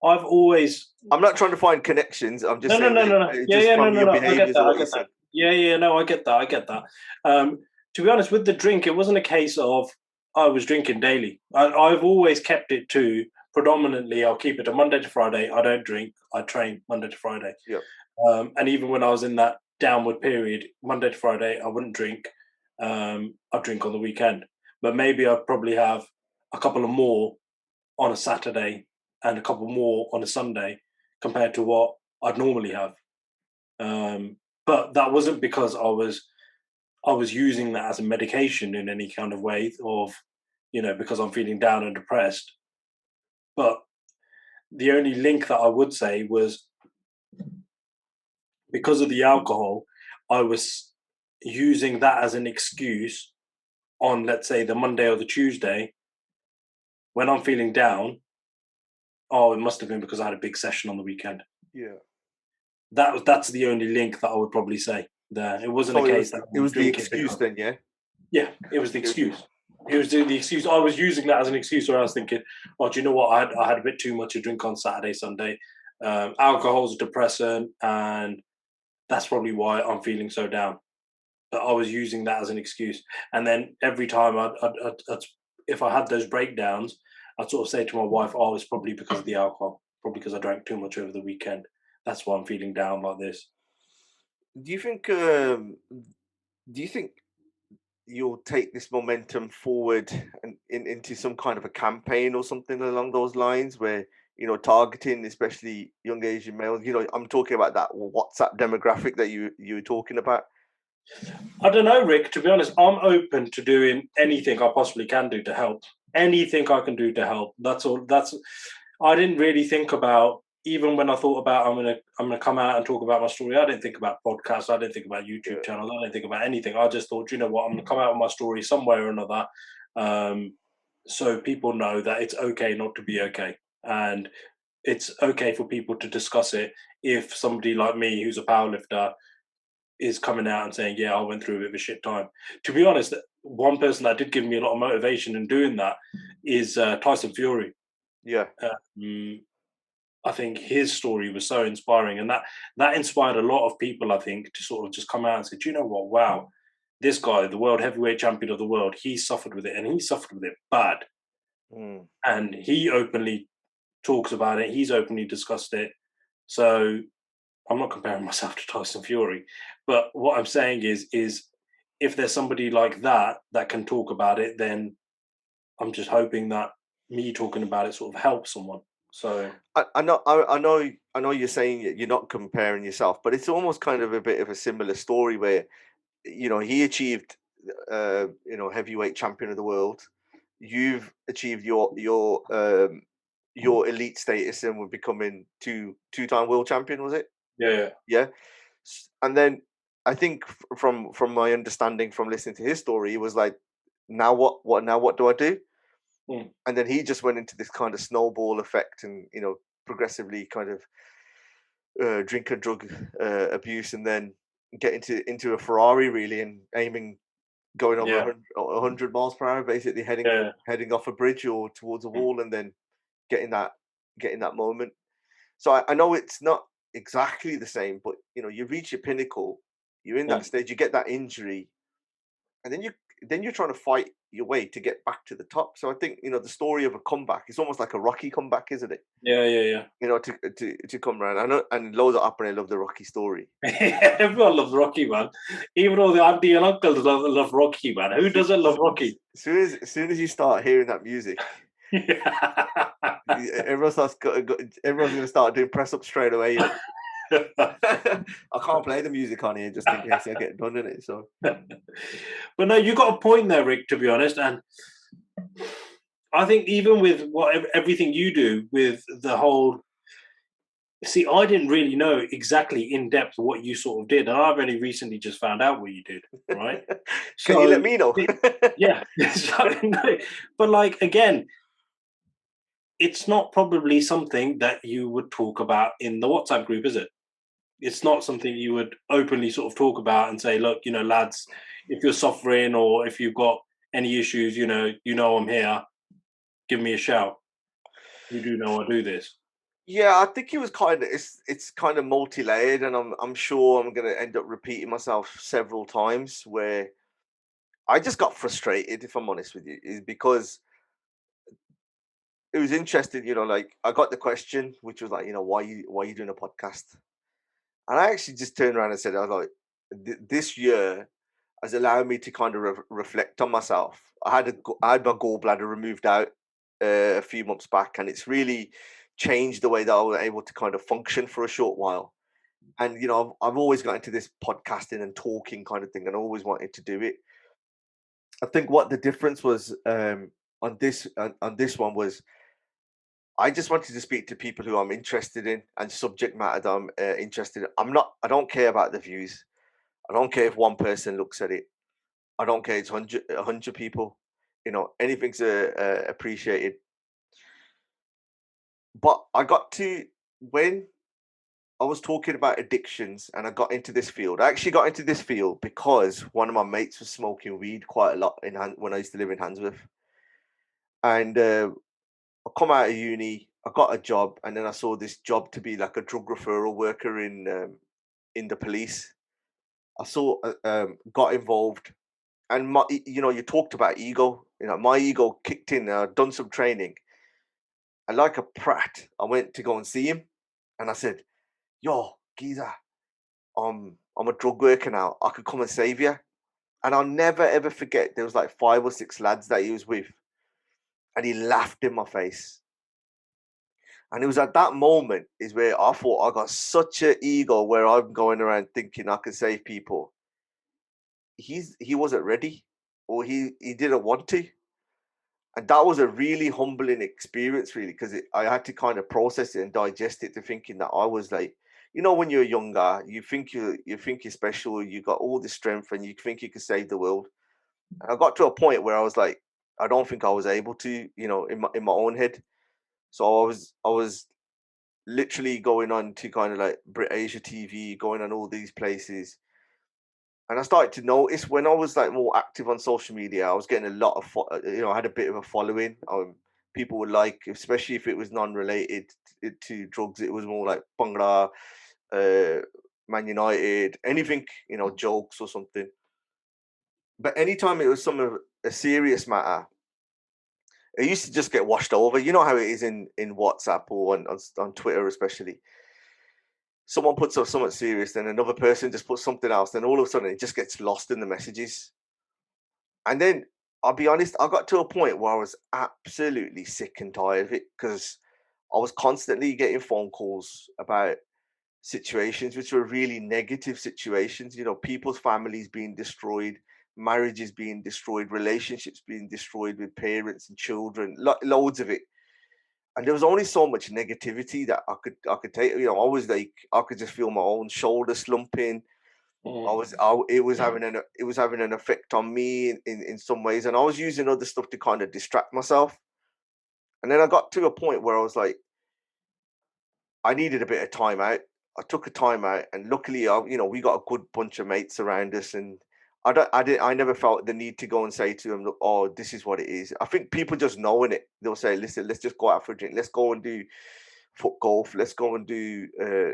B: I've always.
A: I'm not trying to find connections. I'm just saying
B: No.
A: just from your
B: No. I get
A: behaviors
B: that.
A: or what you said.
B: Yeah. No, I get that. To be honest, with the drink, it wasn't a case of I was drinking daily. I've always kept it to predominantly. I'll keep it to Monday to Friday. I don't drink. I train Monday to Friday.
A: Yeah.
B: And even when I was in that downward period, Monday to Friday, I wouldn't drink. I'd drink on the weekend, but maybe I'd probably have a couple of more on a Saturday and a couple more on a Sunday compared to what I'd normally have. But that wasn't because I was using that as a medication in any kind of way of, because I'm feeling down and depressed. But the only link that I would say was because of the alcohol, I was using that as an excuse on, let's say, the Monday or the Tuesday when I'm feeling down. Oh, it must have been because I had a big session on the weekend.
A: Yeah.
B: That's the only link that I would probably say there. It wasn't a case that
A: it was the excuse then, yeah?
B: Yeah, it was the excuse. It was the excuse. I was using that as an excuse where I was thinking, oh, do you know what? I had a bit too much to drink on Saturday, Sunday. Alcohol's a depressant, and that's probably why I'm feeling so down. But I was using that as an excuse. And then every time if I had those breakdowns, I'd sort of say to my wife, oh, it's probably because of the alcohol, probably because I drank too much over the weekend. That's why I'm feeling down like this.
A: Do you think you'll take this momentum forward and into some kind of a campaign or something along those lines where, targeting especially young Asian males? I'm talking about that WhatsApp demographic that you were talking about.
B: I don't know, Rick. To be honest, I'm open to doing anything I possibly can do to help. Anything I can do to help. That's all. I didn't really think about, even when I thought about I'm gonna come out and talk about my story. I didn't think about podcasts. I didn't think about YouTube channels. I didn't think about anything. I just thought, you know what, I'm gonna come out with my story some way or another, so people know that it's okay not to be okay, and it's okay for people to discuss it. If somebody like me, who's a powerlifter, is coming out and saying, yeah, I went through a bit of a shit time. To be honest, one person that did give me a lot of motivation in doing that is Tyson Fury.
A: Yeah.
B: I think his story was so inspiring, and that inspired a lot of people, I think, to sort of just come out and say, do you know what? Wow, this guy, the world heavyweight champion of the world, he suffered with it, and he suffered with it bad. And he openly talks about it. He's openly discussed it. So I'm not comparing myself to Tyson Fury, but what I'm saying is if there's somebody like that can talk about it, then I'm just hoping that me talking about it sort of helps someone. So
A: I know you're saying you're not comparing yourself, but it's almost kind of a bit of a similar story where, he achieved, heavyweight champion of the world. You've achieved your elite status and were becoming two-time world champion, was it?
B: Yeah.
A: And then I think from my understanding from listening to his story, he was like, now what do I do? And then he just went into this kind of snowball effect and, progressively kind of drink and drug abuse, and then get into a Ferrari really, and going over 100 miles per hour, basically heading off a bridge or towards a wall, and then getting that moment. So I know it's not exactly the same, but you reach your pinnacle, you're in that stage, you get that injury, and then then you're trying to fight your way to get back to the top. So I think, you know, the story of a comeback is almost like a Rocky comeback, isn't it?
B: Yeah.
A: You know, to come around. I know, and loads of Apple love the Rocky story.
B: Everyone loves Rocky, man. Even all the auntie and uncles love Rocky, man. Who doesn't love Rocky?
A: As soon as you start hearing that music, everyone's going to start doing press up straight away. I can't play the music on here just in case I get done in it. So,
B: but no, you got a point there, Rick. To be honest, and I think even with everything you do with the whole. See, I didn't really know exactly in depth what you sort of did, and I've only recently just found out what you did. Right?
A: Can you let me know?
B: Yeah. But like again, it's not probably something that you would talk about in the WhatsApp group, is it? It's not something you would openly sort of talk about and say, look, you know, lads, if you're suffering or if you've got any issues, you know, I'm here. Give me a shout. You do know I do this.
A: Yeah, I think it was kind of it's kind of multi-layered, and I'm sure I'm going to end up repeating myself several times. Where I just got frustrated, if I'm honest with you, is because it was interesting. You know, like I got the question, which was like, you know, why are you doing a podcast? And I actually just turned around and said, I was like, this year has allowed me to kind of reflect on myself. I had my gallbladder removed out a few months back, and it's really changed the way that I was able to kind of function for a short while. And you know, I've always got into this podcasting and talking kind of thing, and I always wanted to do it. I think what the difference was on this one was I just wanted to speak to people who I'm interested in and subject matter that I'm interested in. I don't care about the views. I don't care if one person looks at it. I don't care. It's 100 people. You know, anything's appreciated. But I got to, when I was talking about addictions and I got into this field, I actually got into this field because one of my mates was smoking weed quite a lot when I used to live in Handsworth. And I come out of uni, I got a job, and then I saw this job to be like a drug referral worker in the police. I saw, got involved, and you know, you talked about ego. You know, my ego kicked in. I'd done some training, and like a prat, I went to go and see him, and I said, "Yo, geezer, I'm a drug worker now. I could come and save you." And I'll never ever forget. There was like 5 or 6 lads that he was with, and he laughed in my face. And it was at that moment is where I thought I got such an ego where I'm going around thinking I can save people. He wasn't ready, or he didn't want to. And that was a really humbling experience, really, because I had to kind of process it and digest it to thinking that I was like, you know, when you're younger, you think you're special, you got all this strength, and you think you can save the world. And I got to a point where I was like, I don't think I was able to, you know, in my own head. So I was literally going on to kind of like Brit Asia TV, going on all these places. And I started to notice when I was like more active on social media, I was getting a lot of, you know, I had a bit of a following. People would like, especially if it was non-related to drugs, it was more like Bhangra, Man United, anything, you know, jokes or something. But anytime it was some of a serious matter, it used to just get washed over. You know how it is in WhatsApp or on Twitter, especially. Someone puts up something serious, then another person just puts something else, then all of a sudden it just gets lost in the messages. And then I'll be honest, I got to a point where I was absolutely sick and tired of it because I was constantly getting phone calls about situations which were really negative situations. You know, people's families being destroyed, marriages being destroyed, relationships being destroyed with parents and children, loads of it. And there was only so much negativity that I could take. You know, I was like, I could just feel my own shoulder slumping. It was having an effect on me in some ways, and I was using other stuff to kind of distract myself. And then I got to a point where I was like, I needed a bit of time out. I took a time out, and luckily, you know, we got a good bunch of mates around us, and I never felt the need to go and say to them, "Look, oh, this is what it is." I think people just knowing it, they'll say, "Listen, let's just go out for a drink. Let's go and do foot golf. Let's go and do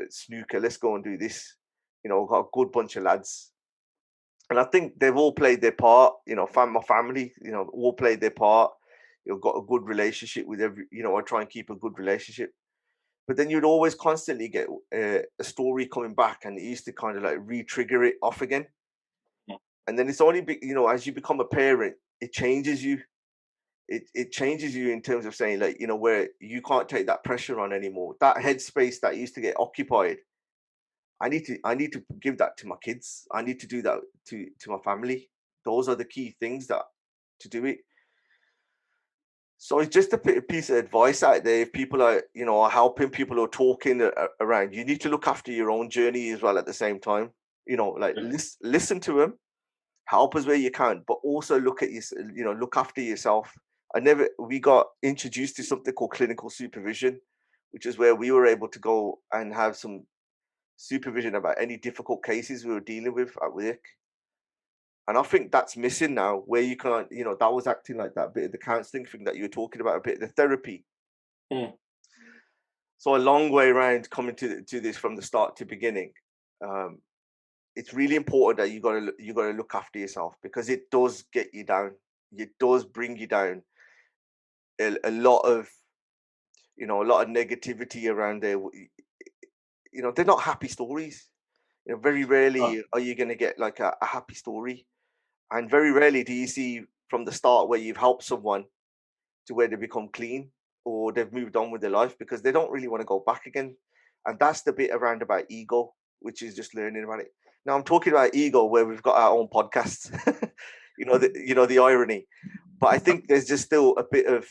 A: snooker. Let's go and do this." You know, got a good bunch of lads. And I think they've all played their part. My family, all played their part. Got a good relationship with every. I try and keep a good relationship. But then you'd always constantly get a story coming back, and it used to kind of like re-trigger it off again. And then it's only, as you become a parent, it changes you. It changes you in terms of saying, like, where you can't take that pressure on anymore. That headspace that used to get occupied, I need to give that to my kids. I need to do that to my family. Those are the key things that to do it. So it's just a piece of advice out there. If people are, are helping, people are talking around, you need to look after your own journey as well at the same time. Like listen to them, help us where you can, but also look at look after yourself. We got introduced to something called clinical supervision, which is where we were able to go and have some supervision about any difficult cases we were dealing with at work. And I think that's missing now, where you can't, that was acting like that bit of the counseling thing that you were talking about, a bit of the therapy. So a long way around coming to this from the start to beginning. It's really important that you gotta look after yourself, because it does get you down. It does bring you down. A lot of negativity around there. They're not happy stories. Very rarely are you going to get like a happy story, and very rarely do you see from the start where you've helped someone to where they become clean or they've moved on with their life, because they don't really want to go back again. And that's the bit around about ego, which is just learning about it. Now I'm talking about ego where we've got our own podcasts. The irony. But I think there's just still a bit of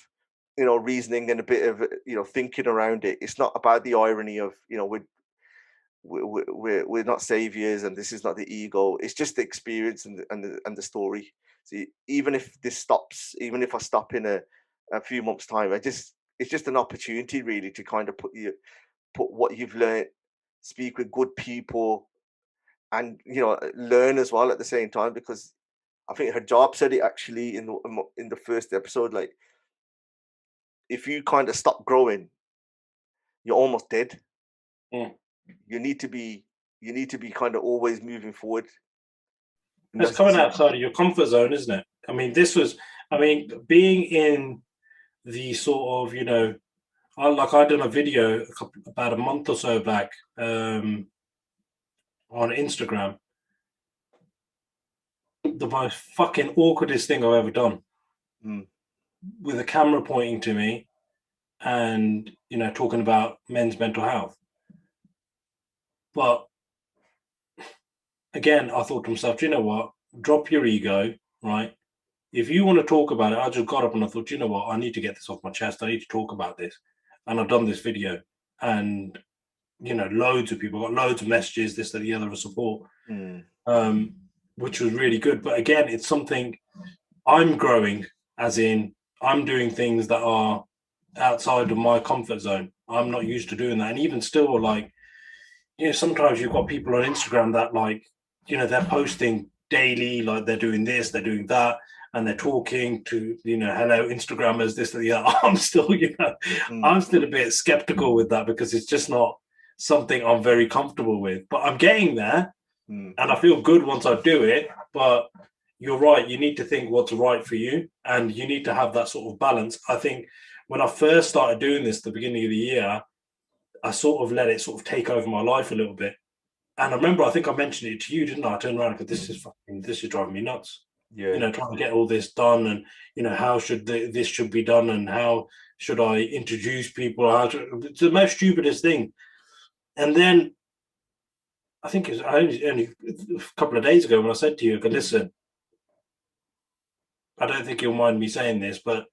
A: reasoning and a bit of thinking around it. It's not about the irony of we're not saviors and this is not the ego. It's just the experience and the story. So even if I stop in a few months' time, it's just an opportunity really to kind of put what you've learned, speak with good people, and learn as well at the same time. Because I think Hijab said it actually in the first episode, like, if you kind of stop growing, you're almost dead. You need to be kind of always moving forward.
B: It's coming outside of your comfort zone, isn't it? I mean, being in the sort of, I done a video about a month or so back on Instagram. The most fucking awkwardest thing I've ever done, with a camera pointing to me and, talking about men's mental health. But again, I thought to myself, do you know what? Drop your ego, right? If you want to talk about it, I just got up and I thought, you know what? I need to get this off my chest. I need to talk about this. And I've done this video. And, loads of people got loads of messages, this, that, the other, of support, which was really good. But again, it's something I'm growing, as in I'm doing things that are outside of my comfort zone. I'm not used to doing that. And even still, like, sometimes you've got people on Instagram that, like, they're posting daily, like they're doing this, they're doing that, and they're talking to, hello Instagrammers, this and the other. I'm still, I'm still a bit skeptical with that, because it's just not something I'm very comfortable with. But I'm getting there, and I feel good once I do it. But you're right, you need to think what's right for you, and you need to have that sort of balance. I think when I first started doing this at the beginning of the year, I sort of let it sort of take over my life a little bit. And I remember, I think I mentioned it to you, didn't I? I turned around and said, this is driving me nuts.
A: Yeah.
B: Trying to get all this done, and, how should this should be done, and how should I introduce people? It's the most stupidest thing. And then I think it was only a couple of days ago when I said to you, listen, I don't think you'll mind me saying this, but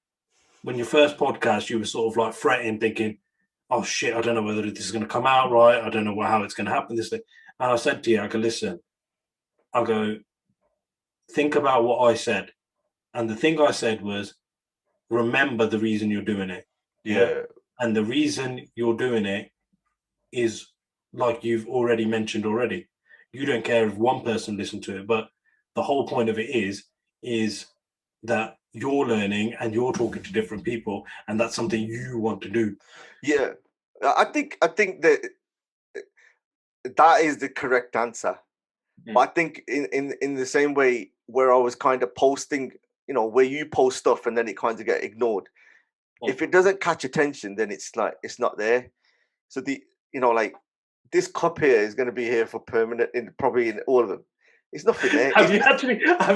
B: when your first podcast, you were sort of like fretting, thinking, oh shit, I don't know whether this is going to come out right. I don't know how it's going to happen, this thing. And I said to you, listen, think about what I said. And the thing I said was, remember the reason you're doing it.
A: Yeah.
B: And the reason you're doing it is, like you've already mentioned already, you don't care if one person listened to it, but the whole point of it is that you're learning and you're talking to different people, and that's something you want to do.
A: Yeah. I think that is the correct answer. But I think in the same way where I was kind of posting, where you post stuff and then it kind of get ignored. If it doesn't catch attention, then it's like it's not there. So like this cup here is going to be here for permanent, probably in all of them. It's nothing there.
B: Have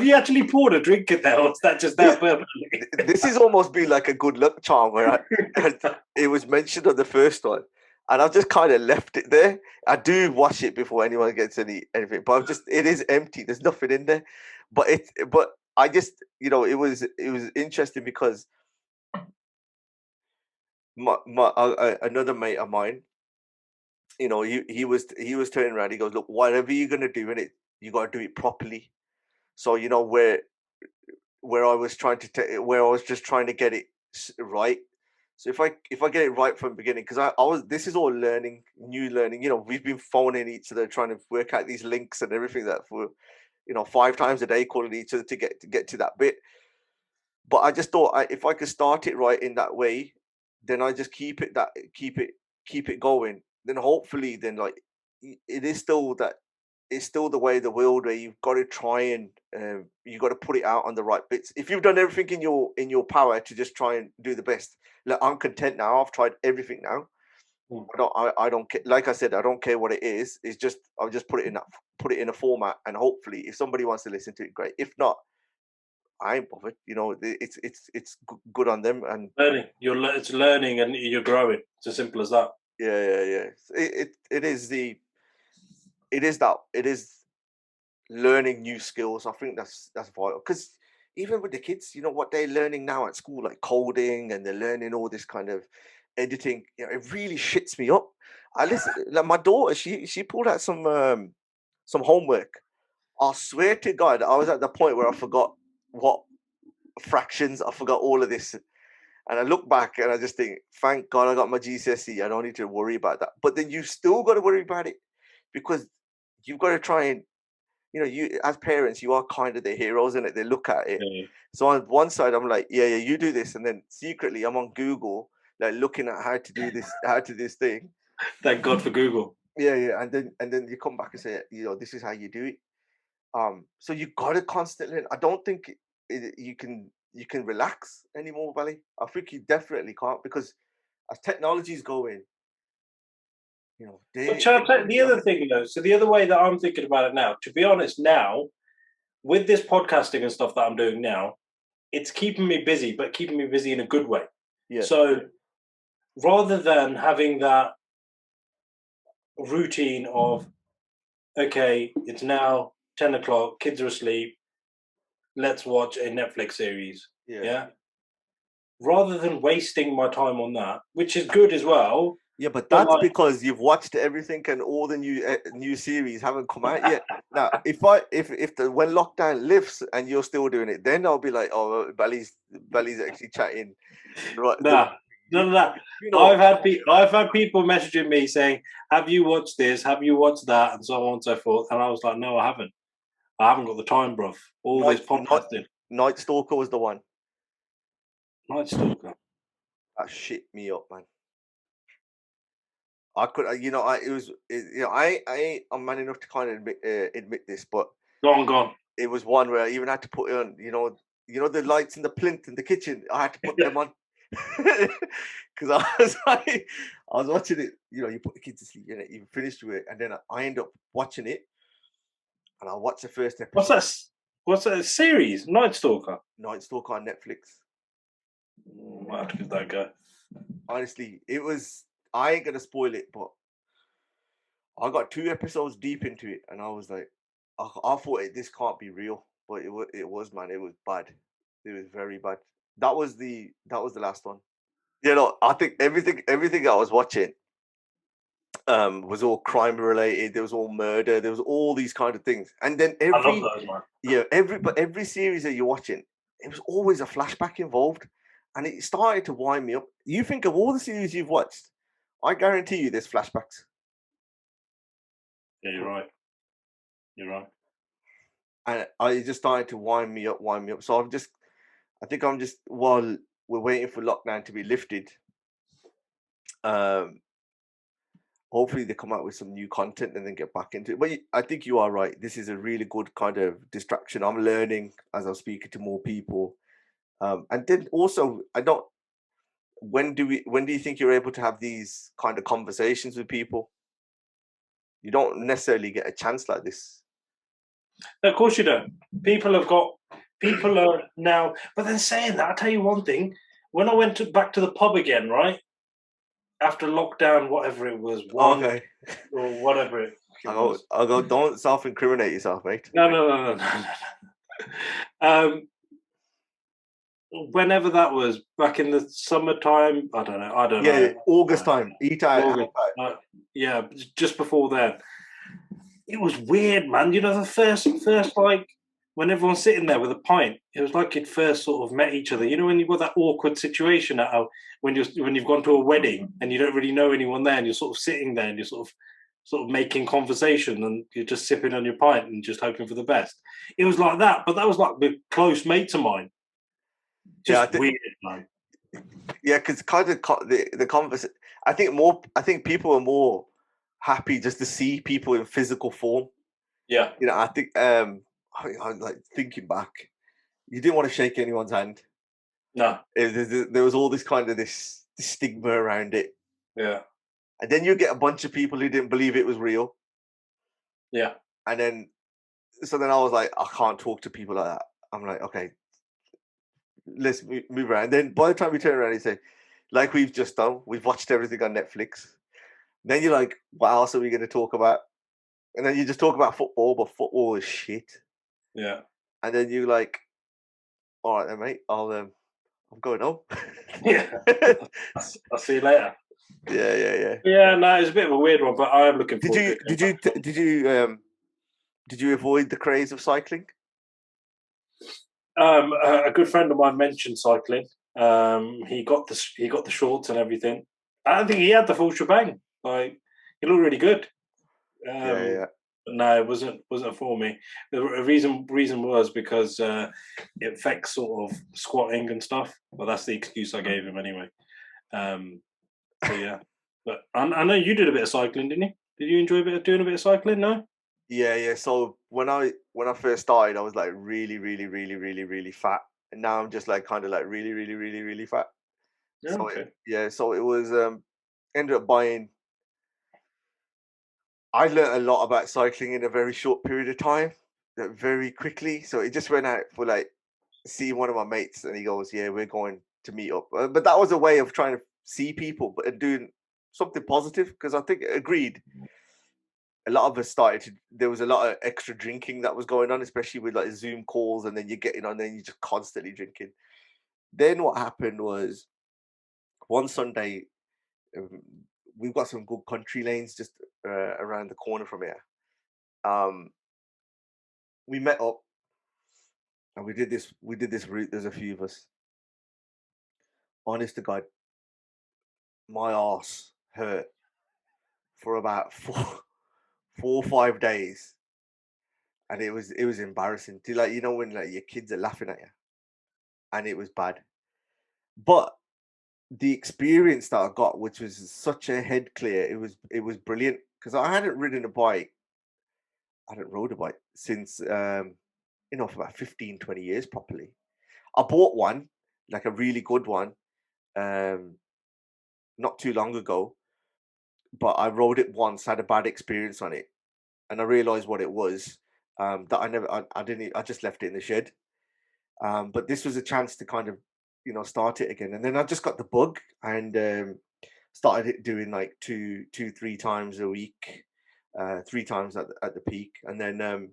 B: you actually poured a drink in there, or is that just there permanently?
A: This is almost been like a good luck charm where it was mentioned on the first one, and I've just kind of left it there. I do wash it before anyone gets anything, but it is empty. There's nothing in there. But I just, it was interesting because another mate of mine, he was turning around. He goes, look, whatever you're gonna do in it, you got to do it properly. So where I was where I was just trying to get it right. So if I get it right from the beginning, because this is all new learning. We've been phoning each other, trying to work out these links and everything that for 5 times a day, calling each other to get to that bit. But I just thought if I could start it right in that way, then I just keep it going. Then hopefully, then like it is still that. It's still the way of the world where you've got to try and you've got to put it out on the right bits. If you've done everything in your power to just try and do the best, like I'm content now. I've tried everything now. I don't care. Like I said, I don't care what it is. It's just I'll just put it in a format, and hopefully, if somebody wants to listen to it, great. If not, I ain't bothered. It's good on them. And
B: learning, it's learning, and you're growing. It's as simple as that.
A: Yeah. It is learning new skills. I think that's vital, because even with the kids, what they're learning now at school, like coding, and they're learning all this kind of editing. It really shits me up. I listen, like my daughter, she pulled out some homework. I swear to God, I was at the point where I forgot what fractions. I forgot all of this. And I look back and I just think, thank God I got my GCSE. I don't need to worry about that. But then you still got to worry about it, because you've got to try and, you as parents, you are kind of the heroes, in it. They look at it.
B: Mm.
A: So on one side, I'm like, yeah, you do this. And then secretly I'm on Google, like looking at how to do this thing.
B: Thank God for Google.
A: Yeah. And then you come back and say, this is how you do it. So you got to constantly, I don't think you can relax anymore, Bally. I think you definitely can't, because as technology is going,
B: the other thing, so the other way that I'm thinking about it now, to be honest, now with this podcasting and stuff that I'm doing now, it's keeping me busy, but keeping me busy in a good way.
A: Yeah.
B: So rather than having that routine of, okay, it's now 10 o'clock, kids are asleep, let's watch a Netflix series. Yeah. Rather than wasting my time on that, which is good as well.
A: Yeah, but that's because you've watched everything and all the new series haven't come out yet. Now, if when lockdown lifts and you're still doing it, then I'll be like, oh, Bally's actually chatting. Right?
B: No. I've had people messaging me saying, "Have you watched this? Have you watched that?" and so on and so forth. And I was like, "No, I haven't. I haven't got the time, bro. All this podcasting."
A: Night Stalker was the one.
B: Night Stalker.
A: That shit me up, man. I could, I'm man enough to kind of admit this, but
B: go on.
A: It was one where I even had to put on, the lights in the plinth in the kitchen. I had to put them on, because I was watching it. You put the kids to sleep, you finished with it, and then I end up watching it, and I watched the first episode.
B: What's that series? Night Stalker.
A: Night Stalker on Netflix.
B: Might have to give that a go.
A: Honestly, it was. I ain't gonna spoil it, but I got 2 episodes deep into it, and I was like, I thought this can't be real, but it was, man. It was bad. It was very bad. That was the last one. I think everything I was watching was all crime related. There was all murder. There was all these kind of things, and then
B: I love those, man.
A: Yeah, every series that you're watching, it was always a flashback involved, and it started to wind me up. You think of all the series you've watched, I guarantee you there's flashbacks.
B: Yeah, you're right.
A: And I just started to wind me up. So I think I'm just, while we're waiting for lockdown to be lifted, hopefully they come out with some new content and then get back into it. But I think you are right. This is a really good kind of distraction. I'm learning as I'm speaking to more people. And then also, I don't. When do you think you're able to have these kind of conversations with people? You don't necessarily get a chance like this.
B: Of course you don't. People are now. But then saying that, I'll tell you one thing. When I went back to the pub again, right after lockdown, whatever it was,
A: Okay.
B: or whatever it was.
A: I'll go. Don't self-incriminate yourself, mate.
B: No. Whenever that was, back in the summertime, I don't know.
A: Yeah, August time.
B: Yeah, just before then. It was weird, man. You know, the first like when everyone's sitting there with a pint, it was like you'd first sort of met each other. You know, when you've got that awkward situation when you've gone to a wedding and you don't really know anyone there, and you're sort of sitting there and you're sort of making conversation, and you're just sipping on your pint and just hoping for the best. It was like that, but that was like with close mates of mine. Just weird, man.
A: Yeah, because kind of the conversation. I think people are more happy just to see people in physical form.
B: Yeah,
A: you know, I think I'm like thinking back, you didn't want to shake anyone's hand.
B: No,
A: there was all this kind of this stigma around it.
B: Yeah,
A: and then you get a bunch of people who didn't believe it was real.
B: Yeah,
A: and then I was like, I can't talk to people like that. I'm like, okay, let's move around. Then by the time we turn around, you say, like we've just done, we've watched everything on Netflix. Then you're like, what else are we going to talk about? And then you just talk about football, but football is shit.
B: Yeah.
A: And then you're like, all right then, mate, I'm going home.
B: Yeah. I'll see you later.
A: Yeah.
B: Yeah, no, it's a bit of a weird one, but I am looking forward to
A: it. Did you avoid the craze of cycling?
B: A good friend of mine mentioned cycling. He got the shorts and everything. I don't think he had the full shebang. Like, he looked really good.
A: Yeah.
B: But no, it wasn't for me. The reason was because it affects sort of squatting and stuff. Well, that's the excuse I gave him anyway. So yeah, but I know you did a bit of cycling, didn't you? Did you enjoy doing a bit of cycling? No.
A: Yeah. So when I first started, I was like really, really, really, really, really fat, and now I'm just like kind of like really, really, really, really fat.
B: Yeah.
A: So
B: Okay.
A: so it was ended up buying. I learned a lot about cycling in a very short period of time, very quickly. So it just went out for like seeing one of my mates, and he goes, "Yeah, we're going to meet up." But that was a way of trying to see people, but doing something positive, because I think agreed. A lot of us there was a lot of extra drinking that was going on, especially with like Zoom calls, and then you're getting on, then you're just constantly drinking. Then what happened was one Sunday, um, we've got some good country lanes just around the corner from here. Um, we met up and we did this route. There's a few of us. Honest to God, my ass hurt for about 4 or 5 days, and it was embarrassing. To like, when like your kids are laughing at you, and it was bad. But the experience that I got, which was such a head clear, it was brilliant, because I hadn't ridden a bike. I hadn't rode a bike since for about 15, 20 years properly. I bought one, like a really good one, um, not too long ago, but I rode it once, had a bad experience on it, and I realized what it was. That I didn't, I just left it in the shed. But this was a chance to kind of, start it again. And then I just got the bug, and started it doing like 3 times a week, 3 times at the peak. And then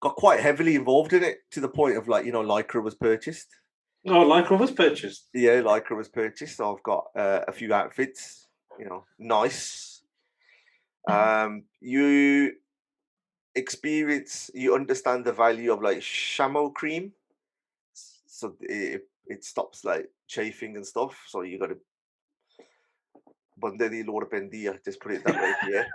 A: got quite heavily involved in it, to the point of like, Lycra was purchased.
B: Oh, Lycra was purchased.
A: Yeah, Lycra was purchased. So I've got a few outfits, nice. You understand the value of like chamois cream, so it stops like chafing and stuff. So you got to bandeli loro pendia, just put it that way. Yeah.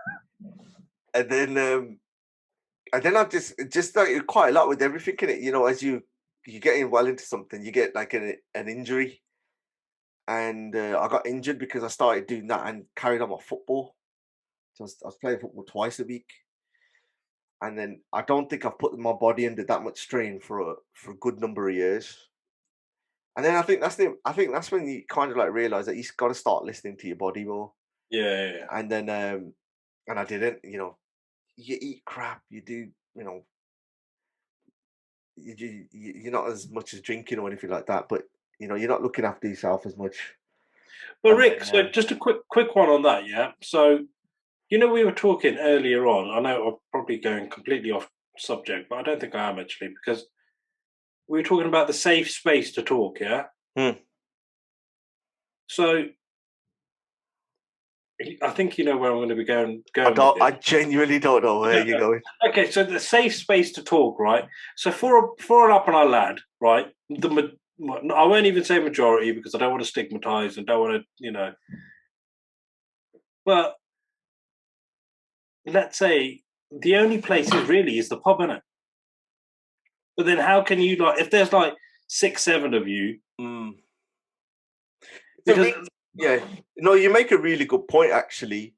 A: And then I've just like quite a lot with everything in it. As you're getting well into something, you get like an injury, and I got injured because I started doing that and carried on my football. So I was playing football twice a week, and then I don't think I've put my body under that much strain for a good number of years. And then I think that's when you kind of like realize that you've got to start listening to your body more.
B: Yeah.
A: And then and I didn't. You eat crap. You do. You're not as much as drinking or anything like that, but you're not looking after yourself as much.
B: Well, Rick, so just a quick one on that, yeah. So, we were talking earlier on. I know I'm probably going completely off subject, but I don't think I am actually, because we were talking about the safe space to talk, yeah. So, I think you know where I'm going to be going.
A: I genuinely don't know where you're going.
B: Okay, so the safe space to talk, right? So for an up and our lad, right? I won't even say majority because I don't want to stigmatize and don't want to, But let's say the only place really is the pub, innit? But then how can you if there's 6, 7 of you?
A: Because you make a really good point. Actually,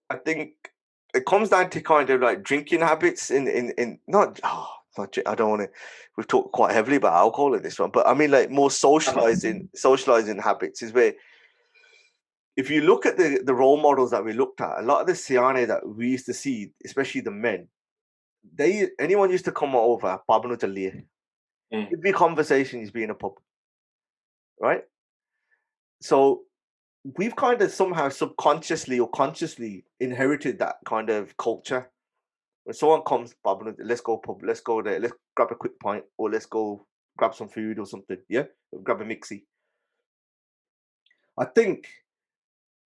A: I think it comes down to kind of like drinking habits in not. I don't want to. We've talked quite heavily about alcohol in this one, but I mean like more socializing habits is where. If you look at the role models that we looked at, a lot of the Siane that we used to see, especially the men, anyone used to come over, it'd be conversations being a pub, right? So we've kind of somehow subconsciously or consciously inherited that kind of culture. When someone comes, let's go pub, let's go there, let's grab a quick pint, or let's go grab some food or something, yeah? Grab a mixie. I think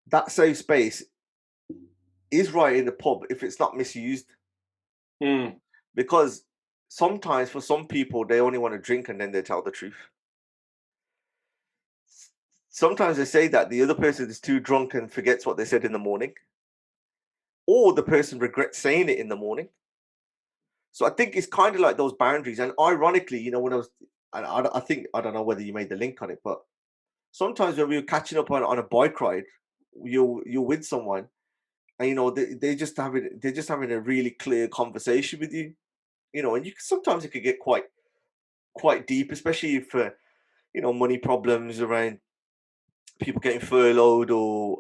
A: that safe space is right in the pub if it's not misused. Because sometimes for some people, they only want to drink and then they tell the truth. Sometimes they say that the other person is too drunk and forgets what they said in the morning, or the person regrets saying it in the morning. So I think it's kind of like those boundaries. And ironically, when I think, I don't know whether you made the link on it, but sometimes when we were catching up on a bike ride, you're with someone, and they're just having a really clear conversation with you, and sometimes it could get quite deep, especially if money problems around people getting furloughed, or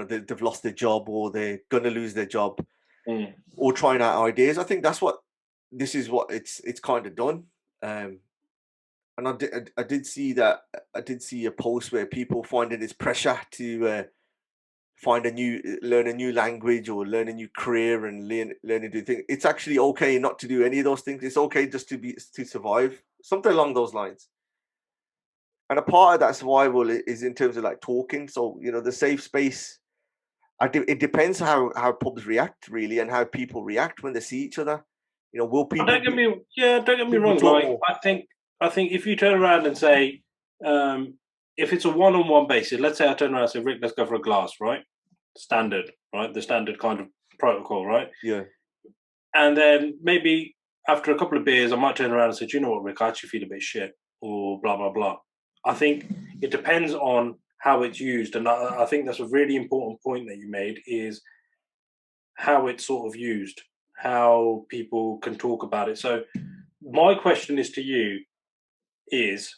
A: they've lost their job, or they're gonna lose their job, or trying out ideas. I think that's what this is. What it's kind of done. And I did see that. I did see a post where people finding this pressure to learn a new language or learn a new career and learn to do things. It's actually okay not to do any of those things. It's okay just to survive, something along those lines. And a part of that survival is in terms of like talking. So the safe space. It depends how pubs react really, and how people react when they see each other. Will people?
B: Don't get me wrong. I think if you turn around and say, if it's a one-on-one basis, let's say I turn around and say, Rick, let's go for a glass, right? Standard, right? The standard kind of protocol, right?
A: Yeah.
B: And then maybe after a couple of beers, I might turn around and say, do you know what, Rick? I actually feel a bit shit, or blah blah blah. I think it depends on how it's used, and I think that's a really important point that you made, is how it's sort of used, how people can talk about it. So my question is to you is,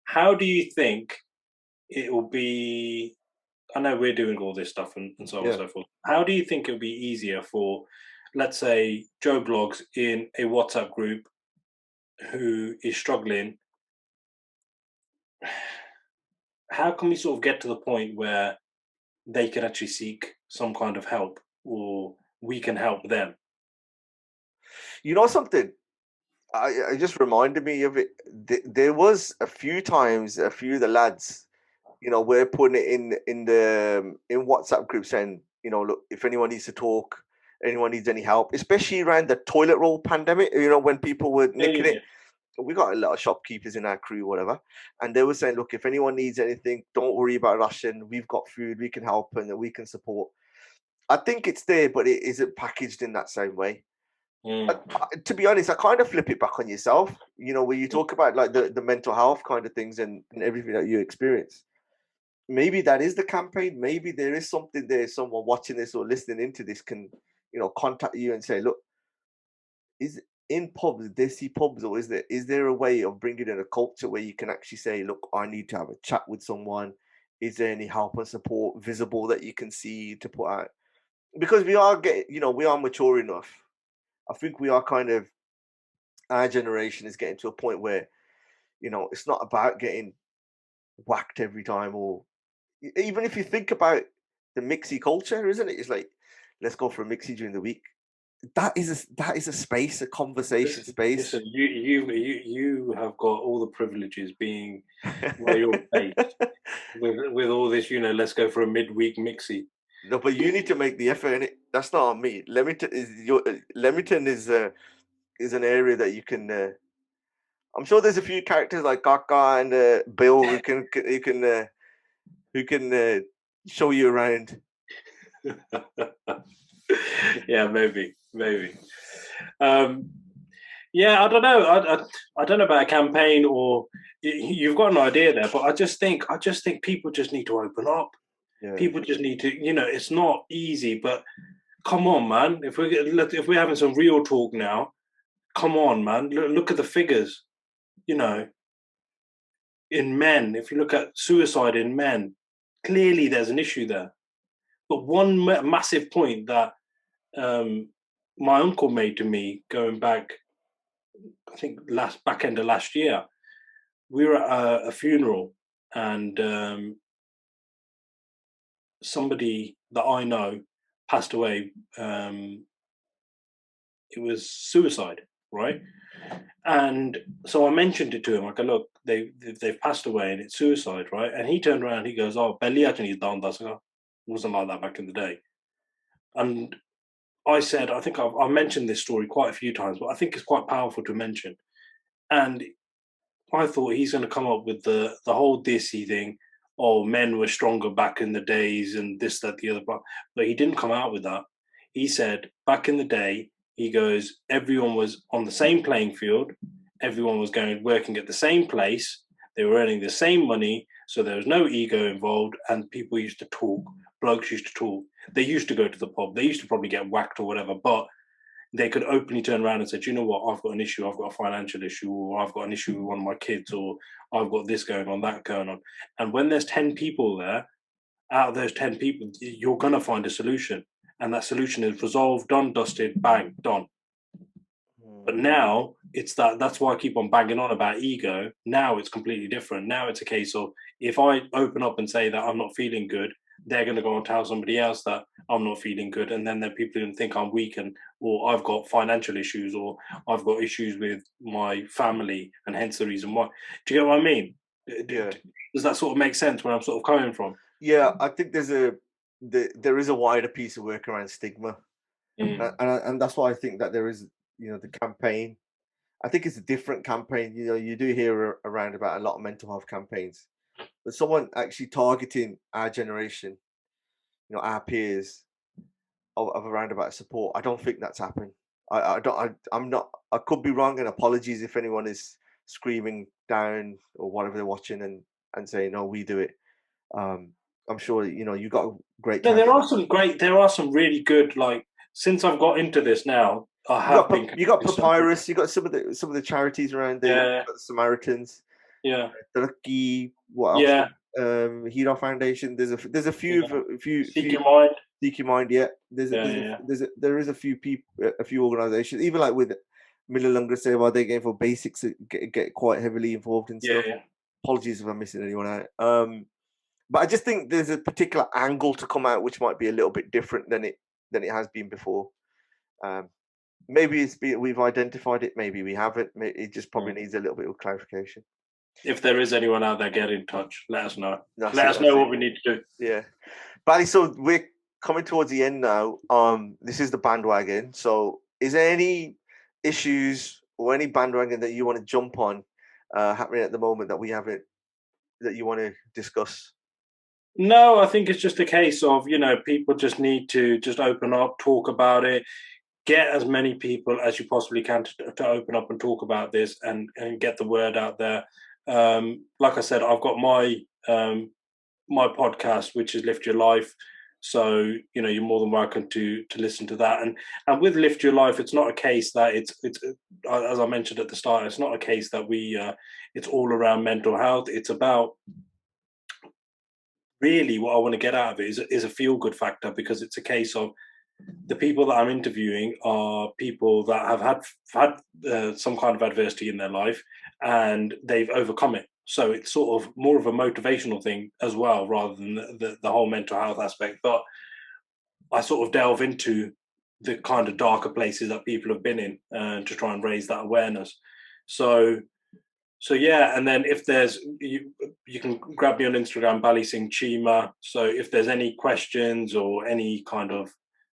B: how do you think it will be? I know we're doing all this stuff and so on and so forth. How do you think it will be easier for, let's say, Joe Blogs in a WhatsApp group who is struggling? How can we sort of get to the point where they can actually seek some kind of help, or we can help them?
A: Something, I just reminded me of it. There was a few times, a few of the lads, we're putting it in WhatsApp groups saying, look, if anyone needs to talk, anyone needs any help, especially around the toilet roll pandemic, when people were nicking it. We got a lot of shopkeepers in our crew, whatever, and they were saying, look, if anyone needs anything, don't worry about ration. We've got food, we can help, and we can support. I think it's there, but it isn't packaged in that same way. To be honest, I kind of flip it back on yourself, where you talk about like the mental health kind of things and everything that you experience. maybe that is the campaign. Maybe there is something there. Someone watching this or listening into this can, contact you and say, look, is in pubs, desi pubs, or is there a way of bringing in a culture where you can actually say, look, I need to have a chat with someone. Is there any help and support visible that you can see to put out? Because we are we are mature enough. I think we are kind of, our generation is getting to a point where, it's not about getting whacked every time, or even if you think about the mixie culture, isn't it? It's like, let's go for a mixie during the week. That is a space, a conversation space.
B: Listen, you have got all the privileges being where you're based with all this. Let's go for a midweek mixie.
A: No, but you need to make the effort, and that's not on me. Leamington is an area that you can. I'm sure there's a few characters like Kaka and Bill who can show you around.
B: Yeah, maybe. Yeah, I don't know. I don't know about a campaign, or you've got an idea there, but I just think people just need to open up. Yeah. People just need to, it's not easy, but come on, man. If we're having some real talk now, come on, man. Look at the figures. In men, if you look at suicide in men, clearly there's an issue there. But one massive point that my uncle made to me going back, I think back end of last year, we were at a funeral, and somebody that I know passed away. It was suicide, right? And so I mentioned it to him. I go, look, they've passed away and it's suicide, right? And he turned around and he goes, oh, Bally Cheema is down. It wasn't like that back in the day. And I said, I think I've mentioned this story quite a few times, but I think it's quite powerful to mention. And I thought he's going to come up with the whole dissy thing. Oh, men were stronger back in the days and this, that, the other. But he didn't come out with that. He said, back in the day, he goes, everyone was on the same playing field. Everyone was working at the same place. They were earning the same money. So there was no ego involved. And people used to talk. Blokes used to talk. They used to go to the pub. They used to probably get whacked or whatever. But they could openly turn around and say, do you know what? I've got an issue. I've got a financial issue, or I've got an issue with one of my kids, or I've got this going on, that going on. And when there's 10 people there, out of those 10 people, you're going to find a solution. And that solution is resolved, done, dusted, bang, done. But now it's that's why I keep on banging on about ego. Now it's completely different. Now it's a case of, if I open up and say that I'm not feeling good, they're going to go and tell somebody else that I'm not feeling good. And then people going to think I'm weak, or I've got financial issues, or I've got issues with my family, and hence the reason why. Do you get what I mean? Yeah. Does that sort of make sense where I'm sort of coming from?
A: Yeah, I think there is a wider piece of work around stigma. And that's why I think that there is, the campaign. I think it's a different campaign. You do hear around about a lot of mental health campaigns, but someone actually targeting our generation, our peers, of around about support, I don't think that's happened. I could be wrong, and apologies if anyone is screaming down or whatever they're watching and saying, no, we do it. I'm sure you got a great.
B: No, there are some really good, like, since I've got into this now,
A: you got Papyrus, you got some of the charities around there.
B: Yeah.
A: You got the Samaritans.
B: Yeah.
A: Turkey, what else?
B: Yeah.
A: Hero Foundation. There's a few.
B: Seek Your Mind.
A: Seek Your Mind. Yeah. There is a few people, a few organizations, even like with Milalunga Seva, they get for basics, get quite heavily involved in stuff.
B: Yeah.
A: Apologies if I'm missing anyone out. But I just think there's a particular angle to come out which might be a little bit different than it has been before. Maybe we've identified it, maybe we haven't. It just probably needs a little bit of clarification.
B: If there is anyone out there, get in touch. Let us know. Let us know what we need to do.
A: Yeah. Bally, so we're coming towards the end now. This is the Bhandwagon. So is there any issues or any bandwagon that you want to jump on happening at the moment that we haven't, that you want to discuss?
B: No, I think it's just a case of, people just need to just open up, talk about it, get as many people as you possibly can to open up and talk about this and get the word out there. Like I said, I've got my my podcast, which is Lift Your Life. So, you know, you're more than welcome to listen to that. And with Lift Your Life, it's not a case that it's as I mentioned at the start, it's not a case that it's all around mental health. It's about, really what I want to get out of it is a feel good factor, because it's a case of the people that I'm interviewing are people that have had some kind of adversity in their life and they've overcome it. So it's sort of more of a motivational thing as well, rather than the whole mental health aspect. But I sort of delve into the kind of darker places that people have been in to try and raise that awareness. So yeah, and then if there's, you can grab me on Instagram, Bally Cheema. So if there's any questions or any kind of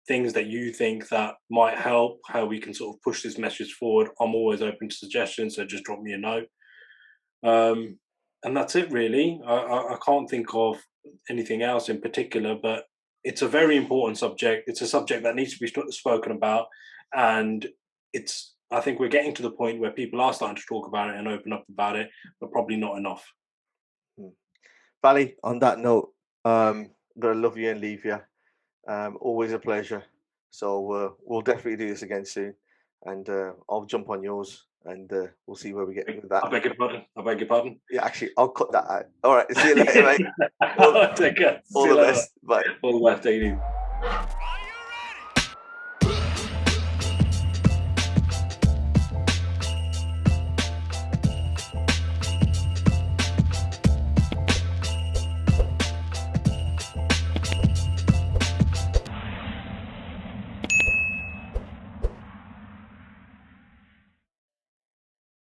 B: things that you think that might help, how we can sort of push this message forward, I'm always open to suggestions. So just drop me a note. And that's it, really. I can't think of anything else in particular, but it's a very important subject. It's a subject that needs to be spoken about, and I think we're getting to the point where people are starting to talk about it and open up about it, but probably not enough.
A: Bally, on that note, I'm going to love you and leave you. Always a pleasure. So we'll definitely do this again soon. And I'll jump on yours and we'll see where we get with that.
B: I beg your pardon.
A: Yeah, actually, I'll cut that out. All right. See you later, mate.
B: Take care.
A: All the best. Bye.
B: All the best. Take it easy.